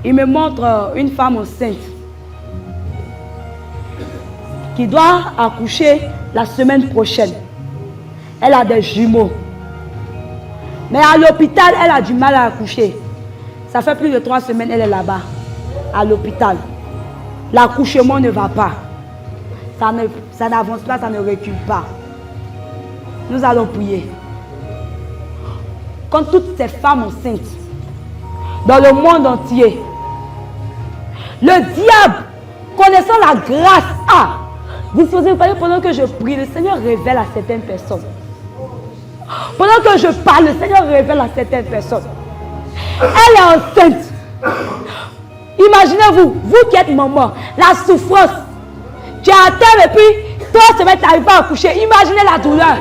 Il me montre une femme enceinte qui doit accoucher la semaine prochaine. Elle a des jumeaux. Mais à l'hôpital, elle a du mal à accoucher. Ça fait plus de 3 semaines, elle est là-bas, à l'hôpital. L'accouchement ne va pas. Ça n'avance pas, ça ne recule pas. Nous allons prier. Quand toutes ces femmes enceintes, dans le monde entier, le diable, connaissant la grâce, disposez-vous, pendant que je prie, le Seigneur révèle à certaines personnes. Pendant que je parle, le Seigneur révèle à certaines personnes. Elle est enceinte. Imaginez-vous, vous qui êtes maman, la souffrance. Tu es à terre et puis 3 semaines, tu n'arrives pas à accoucher. Imaginez la douleur.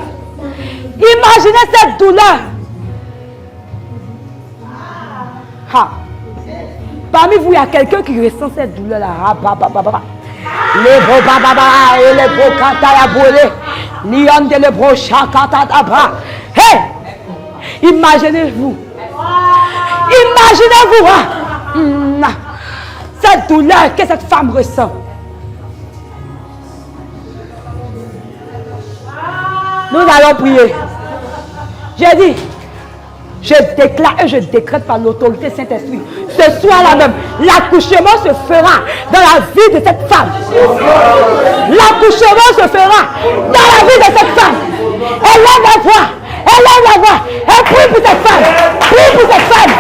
Imaginez cette douleur. Parmi vous, il y a quelqu'un qui ressent cette douleur-là. Les beaux bababa et les beaux kantayabole. Lyon de le beau chakatadabra. Hey! Imaginez-vous. Imaginez-vous. Cette douleur que cette femme ressent. Nous allons prier. J'ai dit, je déclare et je décrète par l'autorité Saint-Esprit. Ce soir-là même, l'accouchement se fera dans la vie de cette femme. L'accouchement se fera dans la vie de cette femme. Elle lève la voix. Elle lève la voix. Elle prie pour cette femme. Prie pour cette femme.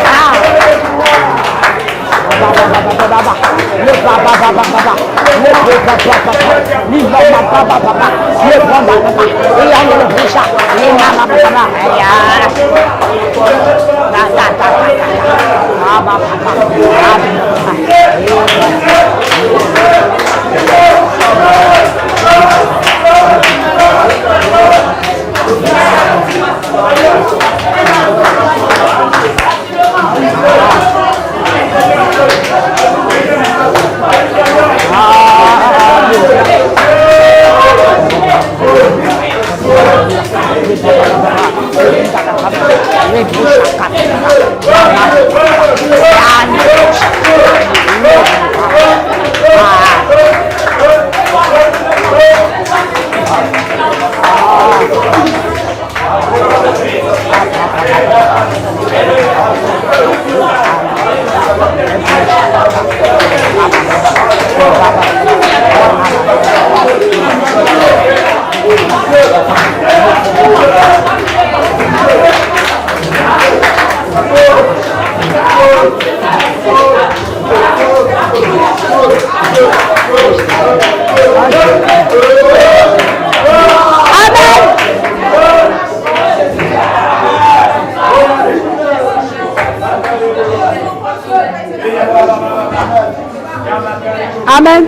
Amen.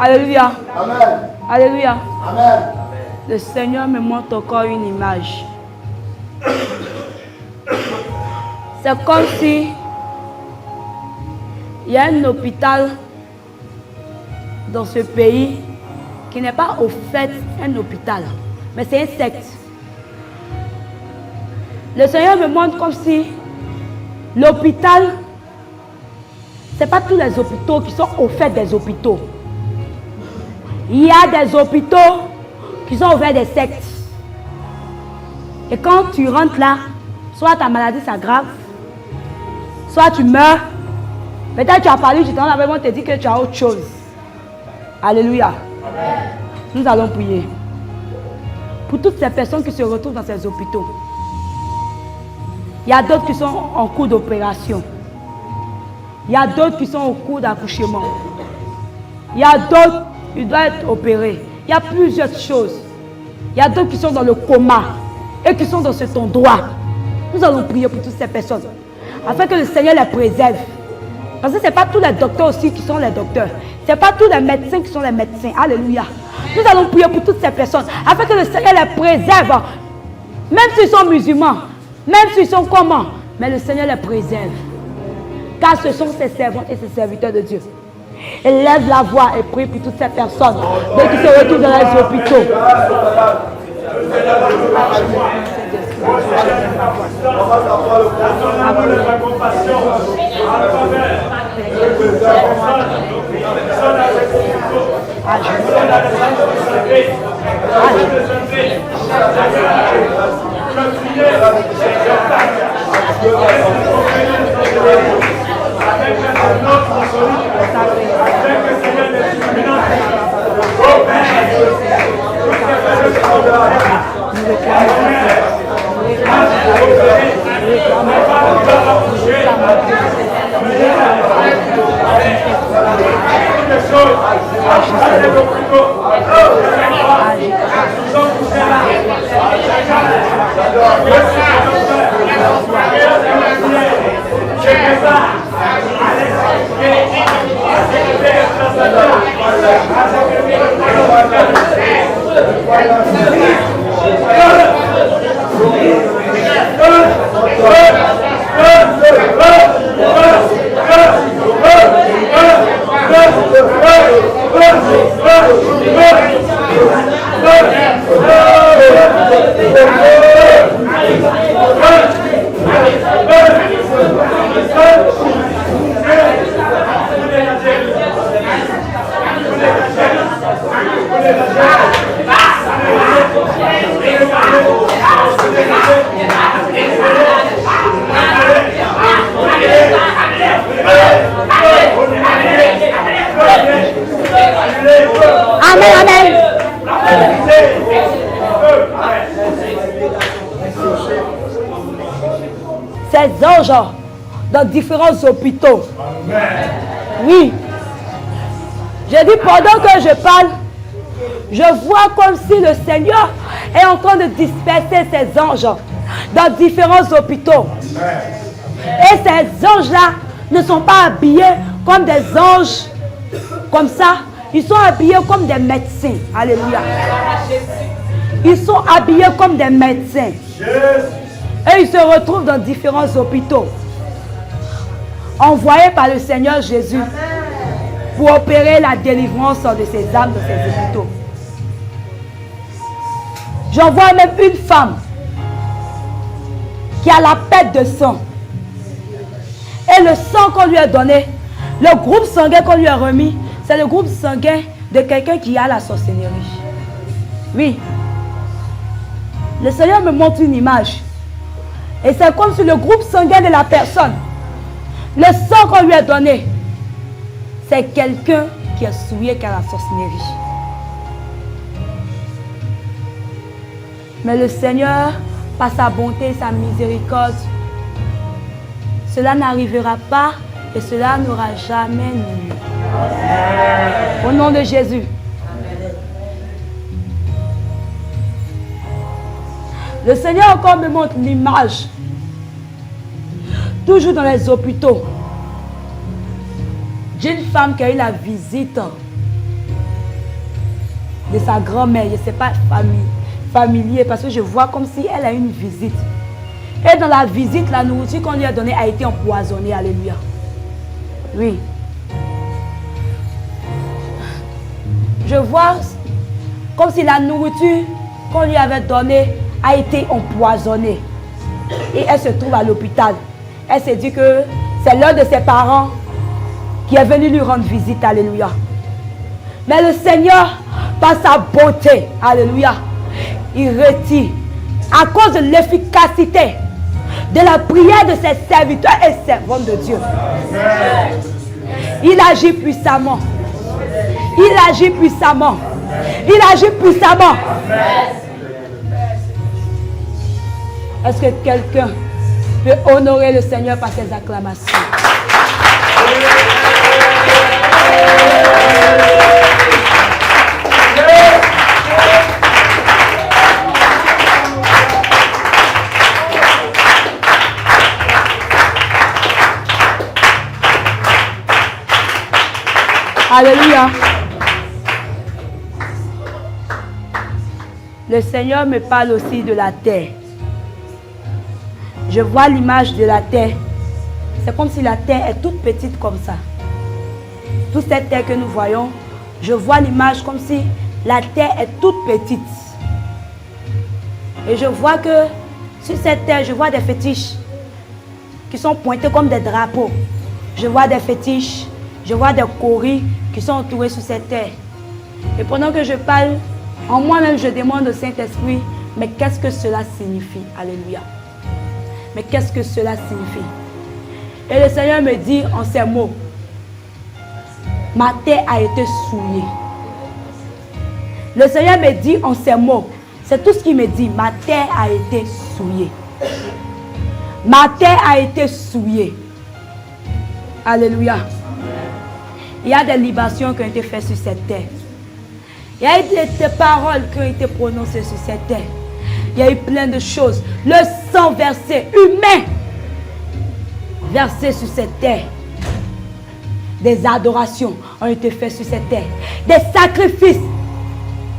Alléluia. Alléluia. Le Seigneur me montre encore une image. C'est comme si il y a un hôpital dans ce pays qui n'est pas au fait un hôpital, mais c'est un secte. Le Seigneur me montre comme si l'hôpital, ce n'est pas tous les hôpitaux qui sont au fait des hôpitaux. Il y a des hôpitaux qui sont au fait des sectes. Et quand tu rentres là, soit ta maladie s'aggrave, soit tu meurs. Peut-être tu as parlé, tu t'en avais, on te dit que tu as autre chose. Alléluia. Amen. Nous allons prier pour toutes ces personnes qui se retrouvent dans ces hôpitaux. Il y a d'autres qui sont en cours d'opération. Il y a d'autres qui sont au cours d'accouchement. Il y a d'autres qui doivent être opérés. Il y a plusieurs choses. Il y a d'autres qui sont dans le coma et qui sont dans cet endroit. Nous allons prier pour toutes ces personnes afin que le Seigneur les préserve. Parce que ce n'est pas tous les docteurs aussi qui sont les docteurs. Ce n'est pas tous les médecins qui sont les médecins. Alléluia. Nous allons prier pour toutes ces personnes afin que le Seigneur les préserve. Même s'ils sont musulmans, même s'ils sont comment, mais le Seigneur les préserve. Car ce sont ses servantes et ses serviteurs de Dieu. Élève la voix et prie pour toutes ces personnes dès qu'ils se retrouvent dans les hôpitaux. Ces anges dans différents hôpitaux. Oui. J'ai dit pendant que je parle, je vois comme si le Seigneur est en train de disperser ces anges dans différents hôpitaux. Et ces anges-là ne sont pas habillés comme des anges comme ça. Ils sont habillés comme des médecins. Alléluia. Ils sont habillés comme des médecins. Et ils se retrouvent dans différents hôpitaux. Envoyés par le Seigneur Jésus pour opérer la délivrance de ces âmes de ces hôpitaux. J'en vois même une femme qui a la perte de sang. Et le sang qu'on lui a donné, le groupe sanguin qu'on lui a remis, c'est le groupe sanguin de quelqu'un qui a la sorcellerie. Oui. Le Seigneur me montre une image. Et c'est comme si le groupe sanguin de la personne, le sang qu'on lui a donné, c'est quelqu'un qui est souillé qui a la sorcellerie. Mais le Seigneur, par sa bonté et sa miséricorde, cela n'arrivera pas et cela n'aura jamais lieu. Au nom de Jésus. Le Seigneur encore me montre l'image, toujours dans les hôpitaux, d'une femme qui a eu la visite de sa grand-mère. Je ne sais pas, familier, parce que je vois comme si elle a une visite. Et dans la visite, la nourriture qu'on lui a donnée a été empoisonnée. Alléluia. Oui. Je vois comme si la nourriture qu'on lui avait donnée a été empoisonnée. Et elle se trouve à l'hôpital. Elle s'est dit que c'est l'un de ses parents qui est venu lui rendre visite. Alléluia. Mais le Seigneur, par sa beauté, alléluia, il retire, à cause de l'efficacité de la prière de ses serviteurs et servantes de Dieu. Il agit puissamment. Il agit puissamment. Il agit puissamment. Est-ce que quelqu'un peut honorer le Seigneur par ses acclamations? Alléluia. Le Seigneur me parle aussi de la terre. Je vois l'image de la terre. C'est comme si la terre est toute petite comme ça. toute cette terre que nous voyons, je vois l'image comme si la terre est toute petite. Et je vois que sur cette terre, je vois des fétiches qui sont pointés comme des drapeaux. Je vois des fétiches, je vois des coris qui sont entourés sur cette terre. Et pendant que je parle, en moi-même, je demande au Saint-Esprit, mais qu'est-ce que cela signifie? Alléluia. Mais qu'est-ce que cela signifie? Et le Seigneur me dit en ces mots, ma terre a été souillée. Le Seigneur me dit en ces mots, c'est tout ce qu'il me dit, ma terre a été souillée. Ma terre a été souillée. Alléluia. Il y a des libations qui ont été faites sur cette terre. Il y a eu des paroles qui ont été prononcées sur cette terre. Il y a eu plein de choses. Le sang versé, humain, versé sur cette terre. Des adorations ont été faites sur cette terre. Des sacrifices,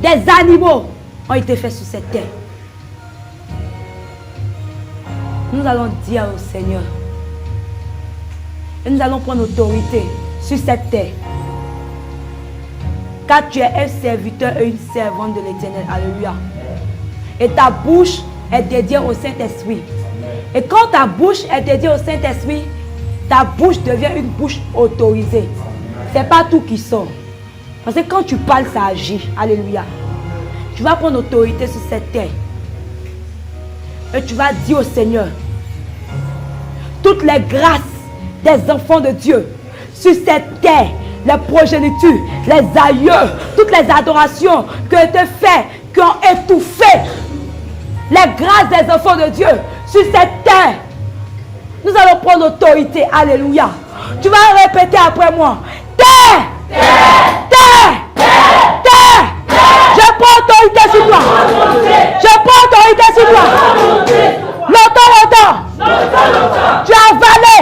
des animaux ont été faits sur cette terre. Nous allons dire au Seigneur, et nous allons prendre autorité sur cette terre. Car tu es un serviteur et une servante de l'Éternel. Alléluia. Et ta bouche est dédiée au Saint-Esprit. Et quand ta bouche est dédiée au Saint-Esprit, ta bouche devient une bouche autorisée. Ce n'est pas tout qui sort. Parce que quand tu parles, ça agit. Alléluia. Tu vas prendre autorité sur cette terre. Et tu vas dire au Seigneur, toutes les grâces des enfants de Dieu sur cette terre, les progénitures, les aïeux, toutes les adorations qui ont été faites, qui ont étouffé les grâces des enfants de Dieu sur cette terre. Nous allons prendre autorité. Alléluia. Tu vas répéter après moi. Terre, terre, terre, terre, terre. Je prends autorité sur toi. Je prends autorité sur toi. Longtemps. Tu as avalé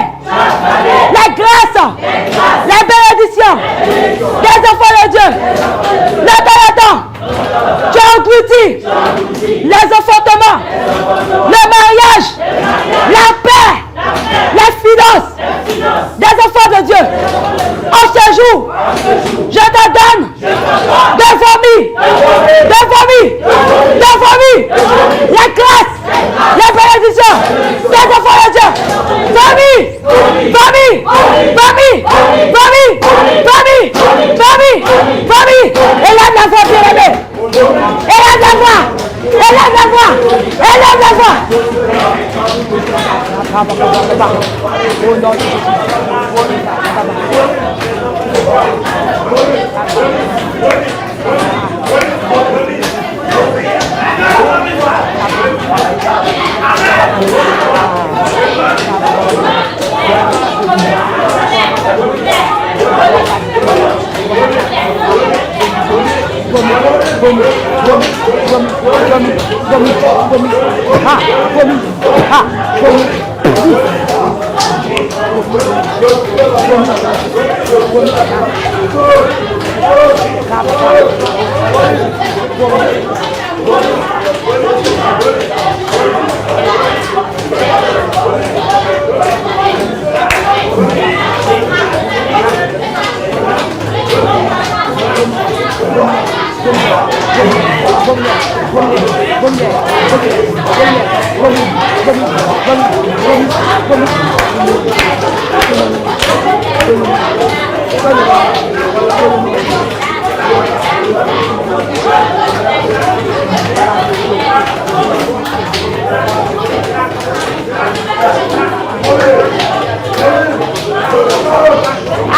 les grâces, les bénédictions des enfants de Dieu. Longtemps. Tu as englouti les enfantements, le mariage, la paix, les finances des enfants de Dieu. En ce jour, je te donne des vomis, la grâce, la bénédiction des enfants de Dieu. Famille. Élève la voix, bien-aimé. Élève la voix.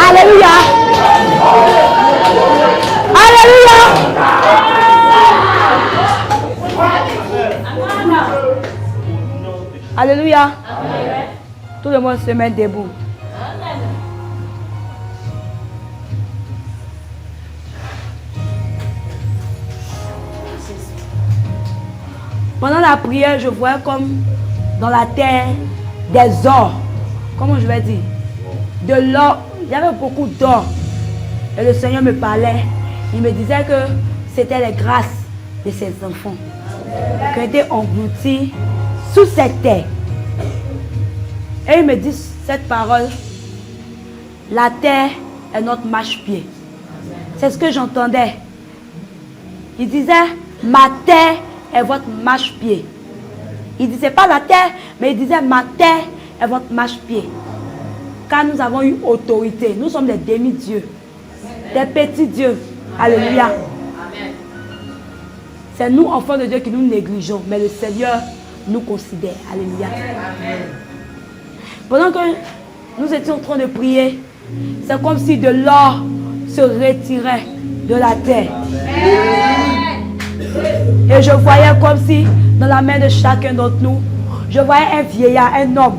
Alléluia. Alléluia. Tout le monde se met debout. Pendant la prière, je vois comme dans la terre des ors. Comment je vais dire? De l'or. Il y avait beaucoup d'or. Et le Seigneur me parlait. Il me disait que c'était les grâces de ses enfants qui ont été engloutis sous cette terre. Et il me dit cette parole. La terre est notre marche-pied. C'est ce que j'entendais. Il disait, ma terre est votre marche-pied. Il ne disait pas la terre, mais il disait, ma terre est votre marche-pied. Car nous avons eu autorité. Nous sommes des demi-dieux. Des petits dieux. Alléluia. C'est nous, enfants de Dieu, qui nous négligeons. Mais le Seigneur nous considère. Alléluia. Pendant que nous étions en train de prier, c'est comme si de l'or se retirait de la terre. Et je voyais comme si dans la main de chacun d'entre nous, je voyais un vieillard, un homme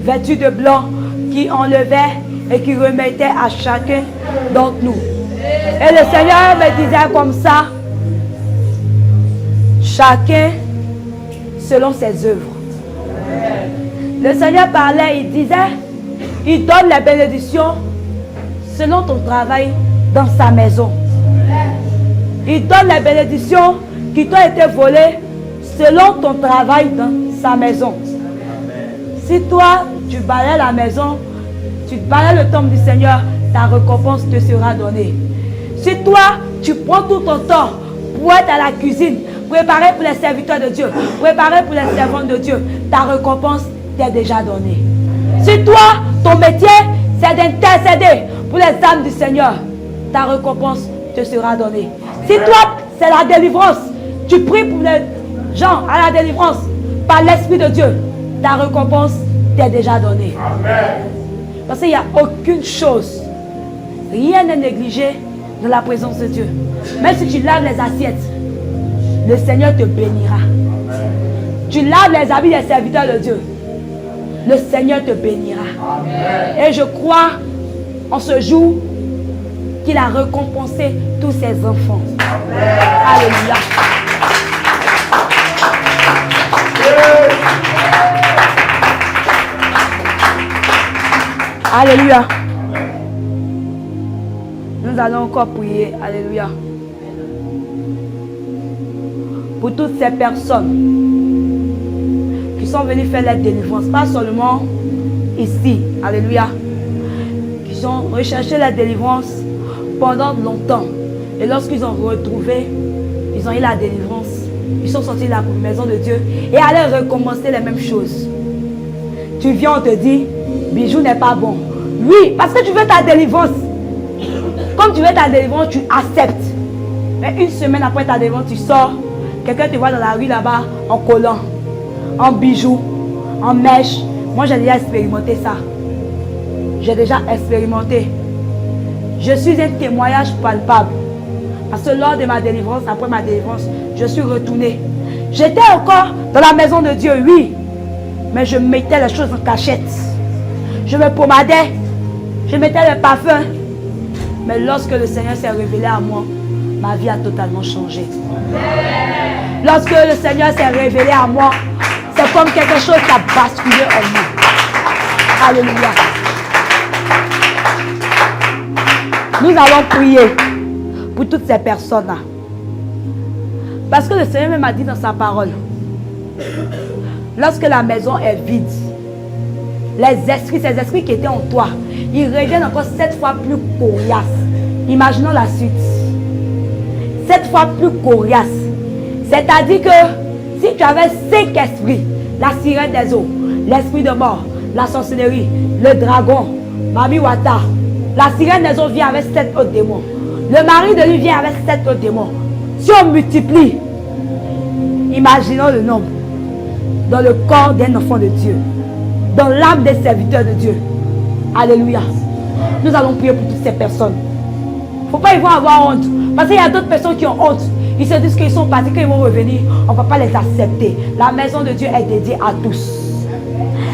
vêtu de blanc qui enlevait et qui remettait à chacun d'entre nous. Et le Seigneur me disait comme ça, chacun selon ses œuvres. Le Seigneur parlait, il disait, il donne les bénédictions selon ton travail dans sa maison. Il donne les bénédictions qui t'ont été volées selon ton travail dans sa maison. Si toi, tu balayes la maison, tu balayes le temple du Seigneur, ta récompense te sera donnée. Si toi, tu prends tout ton temps pour être à la cuisine, préparer pour les serviteurs de Dieu, préparer pour les servantes de Dieu, ta récompense t'est déjà donnée. Si toi, ton métier, c'est d'intercéder pour les âmes du Seigneur, ta récompense te sera donnée. Si toi, c'est la délivrance, tu pries pour les gens à la délivrance par l'Esprit de Dieu, ta récompense t'est déjà donnée. Amen. Parce qu'il n'y a aucune chose, rien n'est négligé dans la présence de Dieu. Même si tu laves les assiettes, le Seigneur te bénira. Amen. Tu laves les habits des serviteurs de Dieu, le Seigneur te bénira. Amen. Et je crois en ce jour qu'il a récompensé tous ses enfants. Amen. Alléluia. Alléluia. Nous allons encore prier. Alléluia. Pour toutes ces personnes qui sont venues faire la délivrance, pas seulement ici. Alléluia. Qui ont recherché la délivrance pendant longtemps. Et lorsqu'ils ont retrouvé, ils ont eu la délivrance. Ils sont sortis de la maison de Dieu et allaient recommencer les mêmes choses. Tu viens, on te dit, bijou n'est pas bon. Oui, parce que tu veux ta délivrance. Comme tu veux ta délivrance, tu acceptes. Mais une semaine après ta délivrance, tu sors. Quelqu'un te voit dans la rue là-bas en collant, en bijoux, en mèche. Moi, j'ai déjà expérimenté ça. J'ai déjà expérimenté. Je suis un témoignage palpable. Parce que lors de ma délivrance, après ma délivrance, je suis retourné. J'étais encore dans la maison de Dieu, oui. Mais je mettais les choses en cachette. Je me pommadais. Je mettais le parfum. Mais lorsque le Seigneur s'est révélé à moi, ma vie a totalement changé. Lorsque le Seigneur s'est révélé à moi, c'est comme quelque chose qui a basculé en moi. Alléluia. Nous allons prier pour toutes ces personnes-là. Parce que le Seigneur même a dit dans sa parole, lorsque la maison est vide, les esprits, ces esprits qui étaient en toi, ils reviennent encore 7 fois plus coriaces. Imaginons la suite. 7 fois plus coriaces. C'est-à-dire que si tu avais 5 esprits, la sirène des eaux, l'esprit de mort, la sorcellerie, le dragon, Mami Wata, la sirène des eaux vient avec 7 autres démons. Le mari de lui vient avec 7 autres démons. Si on multiplie, imaginons le nombre dans le corps d'un enfant de Dieu, dans l'âme des serviteurs de Dieu. Alléluia. Nous allons prier pour toutes ces personnes. Il ne faut pas y avoir honte. Parce qu'il y a d'autres personnes qui ont honte. Ils se disent qu'ils sont partis, qu'ils vont revenir. On ne va pas les accepter. La maison de Dieu est dédiée à tous.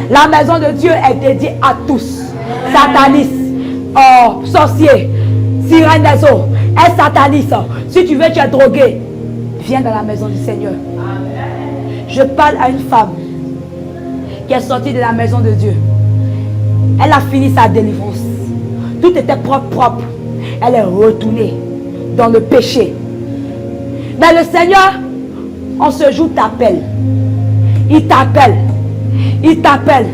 La maison de Dieu est dédiée à tous. Satanistes, sorciers, sirène des eaux, un sataniste. Si tu veux, tu es drogué. Viens dans la maison du Seigneur. Je parle à une femme qui est sortie de la maison de Dieu. Elle a fini sa délivrance. Tout était propre. Elle est retournée dans le péché. Mais le Seigneur, en ce jour, t'appelle. Il t'appelle. Il t'appelle.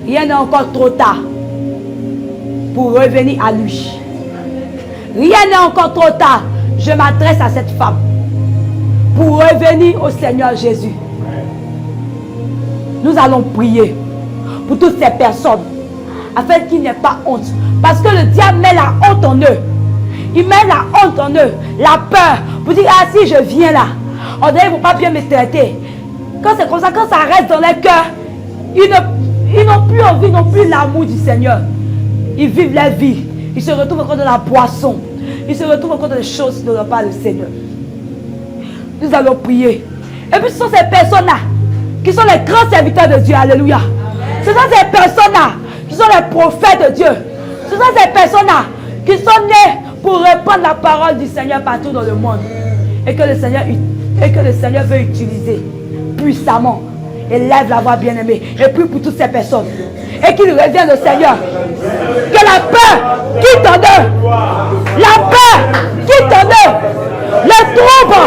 Rien n'est encore trop tard. pour revenir à lui. Rien n'est encore trop tard. Je m'adresse à cette femme pour revenir au Seigneur Jésus. Nous allons prier pour toutes ces personnes afin qu'ils n'aient pas honte. Parce que le diable met la honte en eux. Il met la honte en eux, la peur. Pour dire, ah si je viens là, on dirait qu'ils ne vont pas bien me traiter. Quand c'est comme ça, quand ça reste dans leur cœur, ils n'ont plus envie, ils n'ont plus l'amour du Seigneur. Ils vivent leur vie. Ils se retrouvent encore dans la boisson. Ils se retrouvent encore dans les choses qui n'auront pas le Seigneur. Nous allons prier. Et puis ce sont ces personnes-là qui sont les grands serviteurs de Dieu. Alléluia. Ce sont ces personnes-là qui sont les prophètes de Dieu. Ce sont ces personnes-là qui sont nées pour répandre la parole du Seigneur partout dans le monde. Et que le Seigneur veut utiliser puissamment. Élève la voix bien-aimée. Et puis pour toutes ces personnes. Et qu'ils reviennent au Seigneur. Que la peur quitte en eux. La peur quitte en eux. Le trouble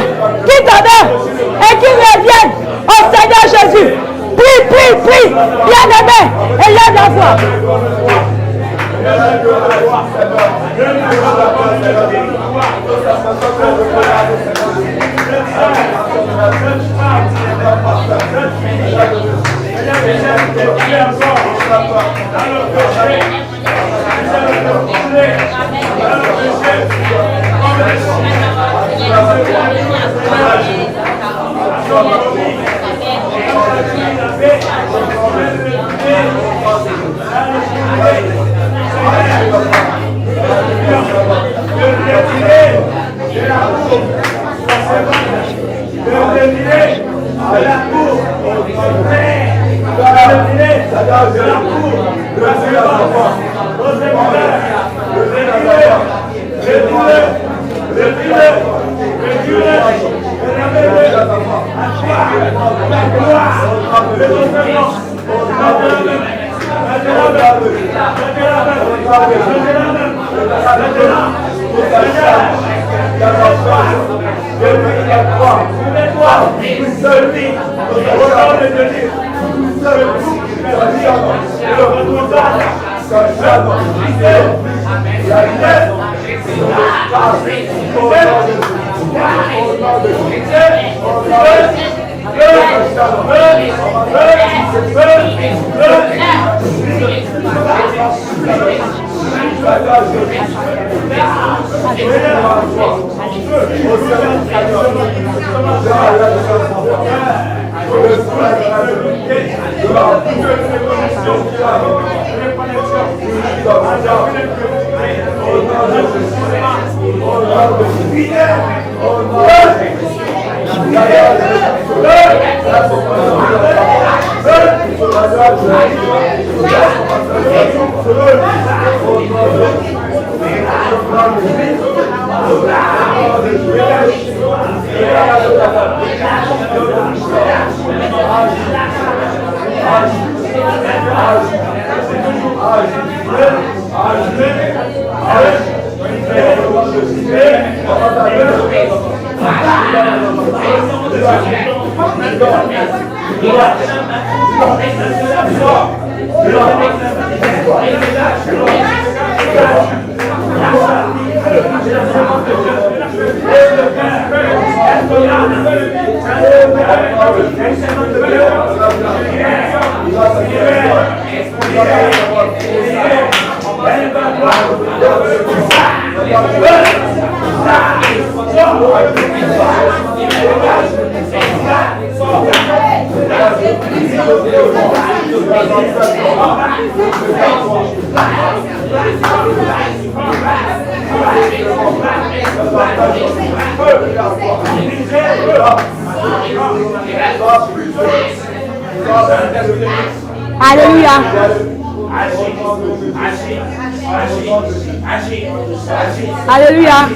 quitte en eux. Et qu'ils reviennent au Seigneur Jésus. Prie, prie, prie. Bien-aimé. Élève la voix. Alléluia. Alléluia.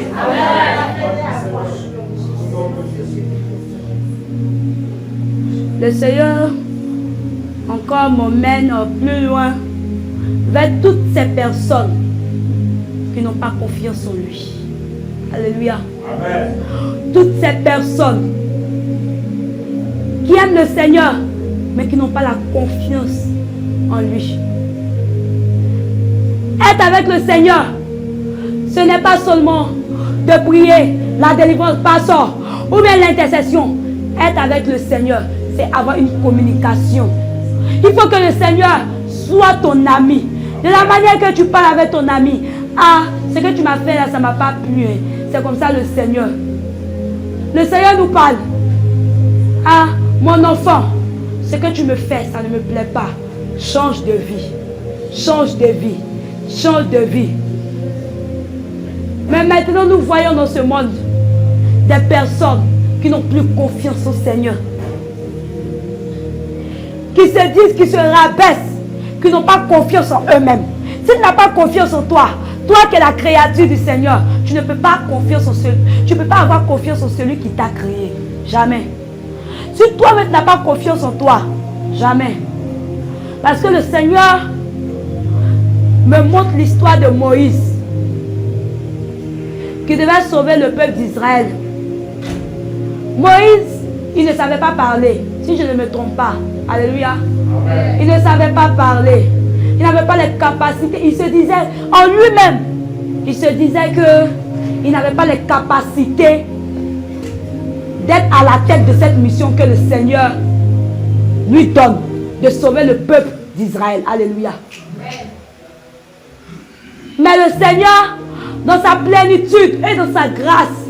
Le Seigneur encore m'emmène plus loin vers toutes ces personnes qui n'ont pas confiance en lui. Alléluia.
Amen.
Toutes ces personnes qui aiment le Seigneur mais qui n'ont pas la confiance en lui. Être avec le Seigneur, ce n'est pas seulement de prier, la délivrance, pasteur, ou bien l'intercession. Être avec le Seigneur, c'est avoir une communication. Il faut que le Seigneur soit ton ami. De la manière que tu parles avec ton ami. Ah, ce que tu m'as fait là, ça ne m'a pas plu. C'est comme ça le Seigneur. Le Seigneur nous parle. Ah, mon enfant, ce que tu me fais, ça ne me plaît pas. Change de vie. Change de vie. Change de vie. Mais maintenant, nous voyons dans ce monde des personnes qui n'ont plus confiance au Seigneur. Qui se disent, qui se rabaissent, qui n'ont pas confiance en eux-mêmes. Si tu n'as pas confiance en toi, toi qui es la créature du Seigneur, tu ne peux pas avoir confiance en celui qui t'a créé. Jamais. Si toi-même n'as pas confiance en toi, jamais. Parce que le Seigneur me montre l'histoire de Moïse, qui devait sauver le peuple d'Israël. Moïse, il ne savait pas parler, si je ne me trompe pas. Alléluia. Amen. Il ne savait pas parler. Il n'avait pas les capacités. Il se disait, en lui-même, il se disait qu'il n'avait pas les capacités d'être à la tête de cette mission que le Seigneur lui donne, de sauver le peuple d'Israël. Alléluia. Amen. Mais le Seigneur, dans sa plénitude et dans sa grâce,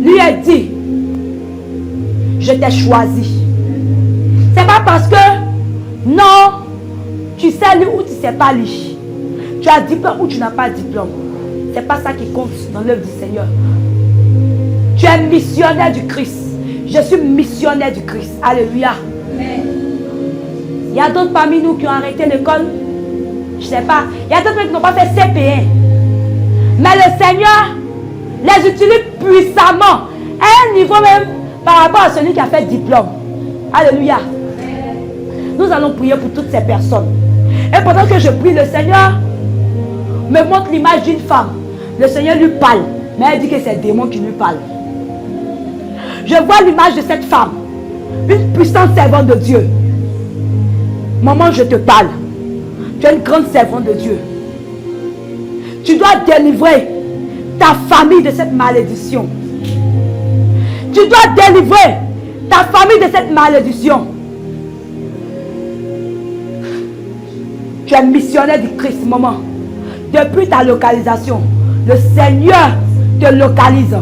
lui a dit, je t'ai choisi. C'est pas parce que, non, tu sais lire ou tu ne sais pas lire. Tu as diplôme ou tu n'as pas diplôme. C'est pas ça qui compte dans l'œuvre du Seigneur. Tu es missionnaire du Christ. Je suis missionnaire du Christ. Alléluia. Il y a d'autres parmi nous qui ont arrêté l'école. Je ne sais pas. Il y a d'autres qui n'ont pas fait CP1. Mais le Seigneur les utilise puissamment. À un niveau même par rapport à celui qui a fait diplôme. Alléluia. Nous allons prier pour toutes ces personnes. Et pendant que je prie, le Seigneur me montre l'image d'une femme. Le Seigneur lui parle. Mais elle dit que c'est le démon qui lui parle. Je vois l'image de cette femme. Une puissante servante de Dieu. Maman, je te parle. Tu es une grande servante de Dieu. Tu dois délivrer ta famille de cette malédiction. Tu dois délivrer ta famille de cette malédiction. Tu es missionnaire du Christ, maman. Depuis ta localisation, le Seigneur te localise.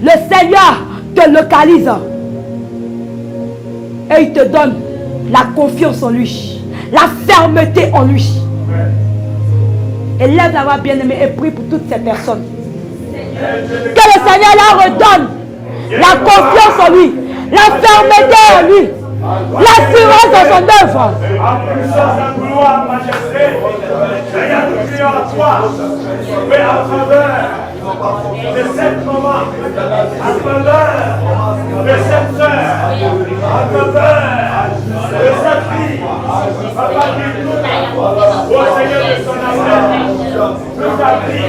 Le Seigneur te localise. Et il te donne la confiance en lui, la fermeté en lui. Et lève la voix bien-aimée et prie pour toutes ces personnes. Que le Seigneur leur redonne la confiance en lui, la fermeté en lui, l'assurance dans son œuvre.
En puissance, en gloire, majesté, Seigneur, nous crions à toi. Mais à travers de cette maman, à travers de cette soeur, à travers de cette fille, papa qui nous, au Seigneur de son amour, nous a pris,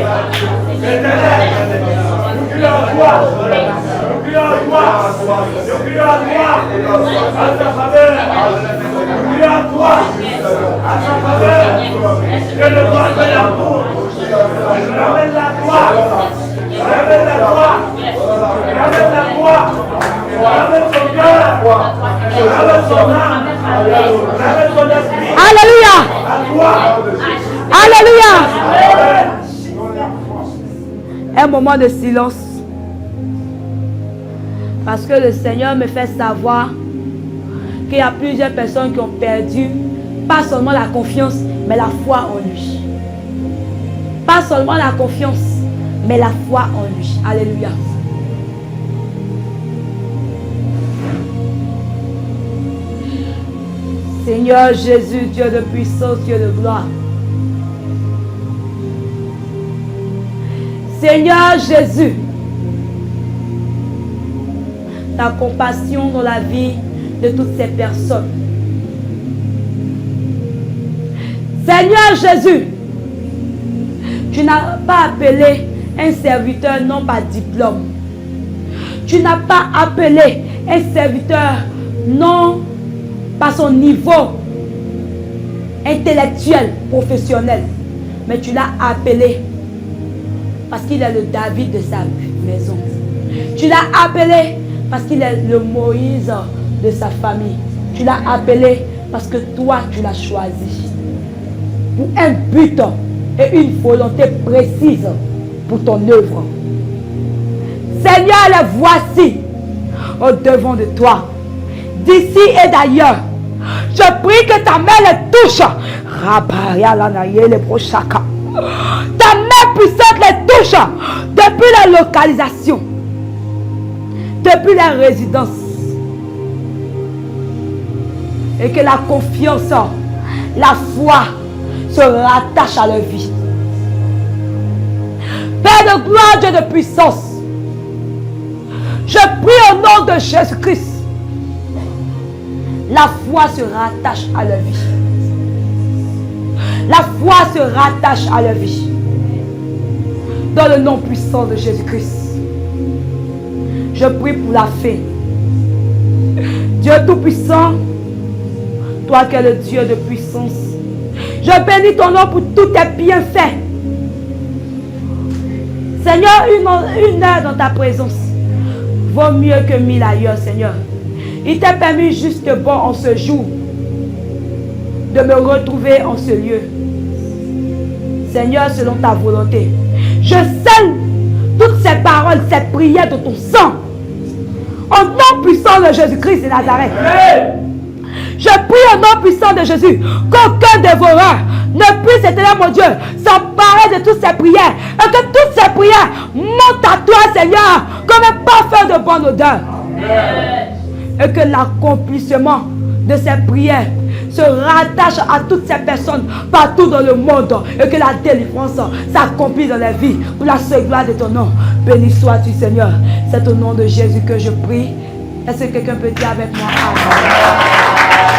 éternel, nous crions à toi. Nous crions à toi, nous crions à toi, à ta faveur, nous crions à toi, à ta faveur, que le droit de l'amour, ramène la gloire, ramène la gloire, ramène la gloire, ramène son cœur, ramène son âme, ramène son esprit.
Alléluia.
À toi.
Alléluia. Un moment de silence. Parce que le Seigneur me fait savoir qu'il y a plusieurs personnes qui ont perdu pas seulement la confiance, mais la foi en lui. Pas seulement la confiance, mais la foi en lui. Alléluia. Seigneur Jésus, Dieu de puissance, Dieu de gloire. Seigneur Jésus, ta compassion dans la vie de toutes ces personnes. Seigneur Jésus, tu n'as pas appelé un serviteur non par diplôme. Tu n'as pas appelé un serviteur non par son niveau intellectuel, professionnel. Mais tu l'as appelé parce qu'il est le David de sa maison. Tu l'as appelé parce qu'il est le Moïse de sa famille. Tu l'as appelé parce que toi, tu l'as choisi. Pour un but et une volonté précise pour ton œuvre. Seigneur, les voici au devant de toi. D'ici et d'ailleurs, je prie que ta main les touche. Ta main puissante les touche depuis la localisation, depuis la résidence. Et que la confiance, la foi se rattache à leur vie. Père de gloire, Dieu de puissance, je prie au nom de Jésus-Christ. La foi se rattache à leur vie. La foi se rattache à leur vie. Dans le nom puissant de Jésus-Christ. Je prie pour la fin. Dieu Tout-Puissant, toi qui es le Dieu de puissance, je bénis ton nom pour tous tes bienfaits. Seigneur, une heure dans ta présence vaut mieux que 1000 ailleurs, Seigneur. Il t'est permis juste bon en ce jour de me retrouver en ce lieu. Seigneur, selon ta volonté, je scelle toutes ces paroles, ces prières de ton sang. Au nom puissant de Jésus-Christ de Nazareth. Je prie au nom puissant de Jésus qu'aucun dévoreur ne puisse, éternel mon Dieu, s'emparer de toutes ces prières. Et que toutes ces prières montent à toi, Seigneur, comme un parfum de bonne odeur. Et que l'accomplissement de ces prières se rattache à toutes ces personnes partout dans le monde. Et que la délivrance s'accomplit dans la vie pour la seule gloire de ton nom. Béni sois-tu, Seigneur. C'est au nom de Jésus que je prie. Est-ce que quelqu'un peut dire avec moi? Amen.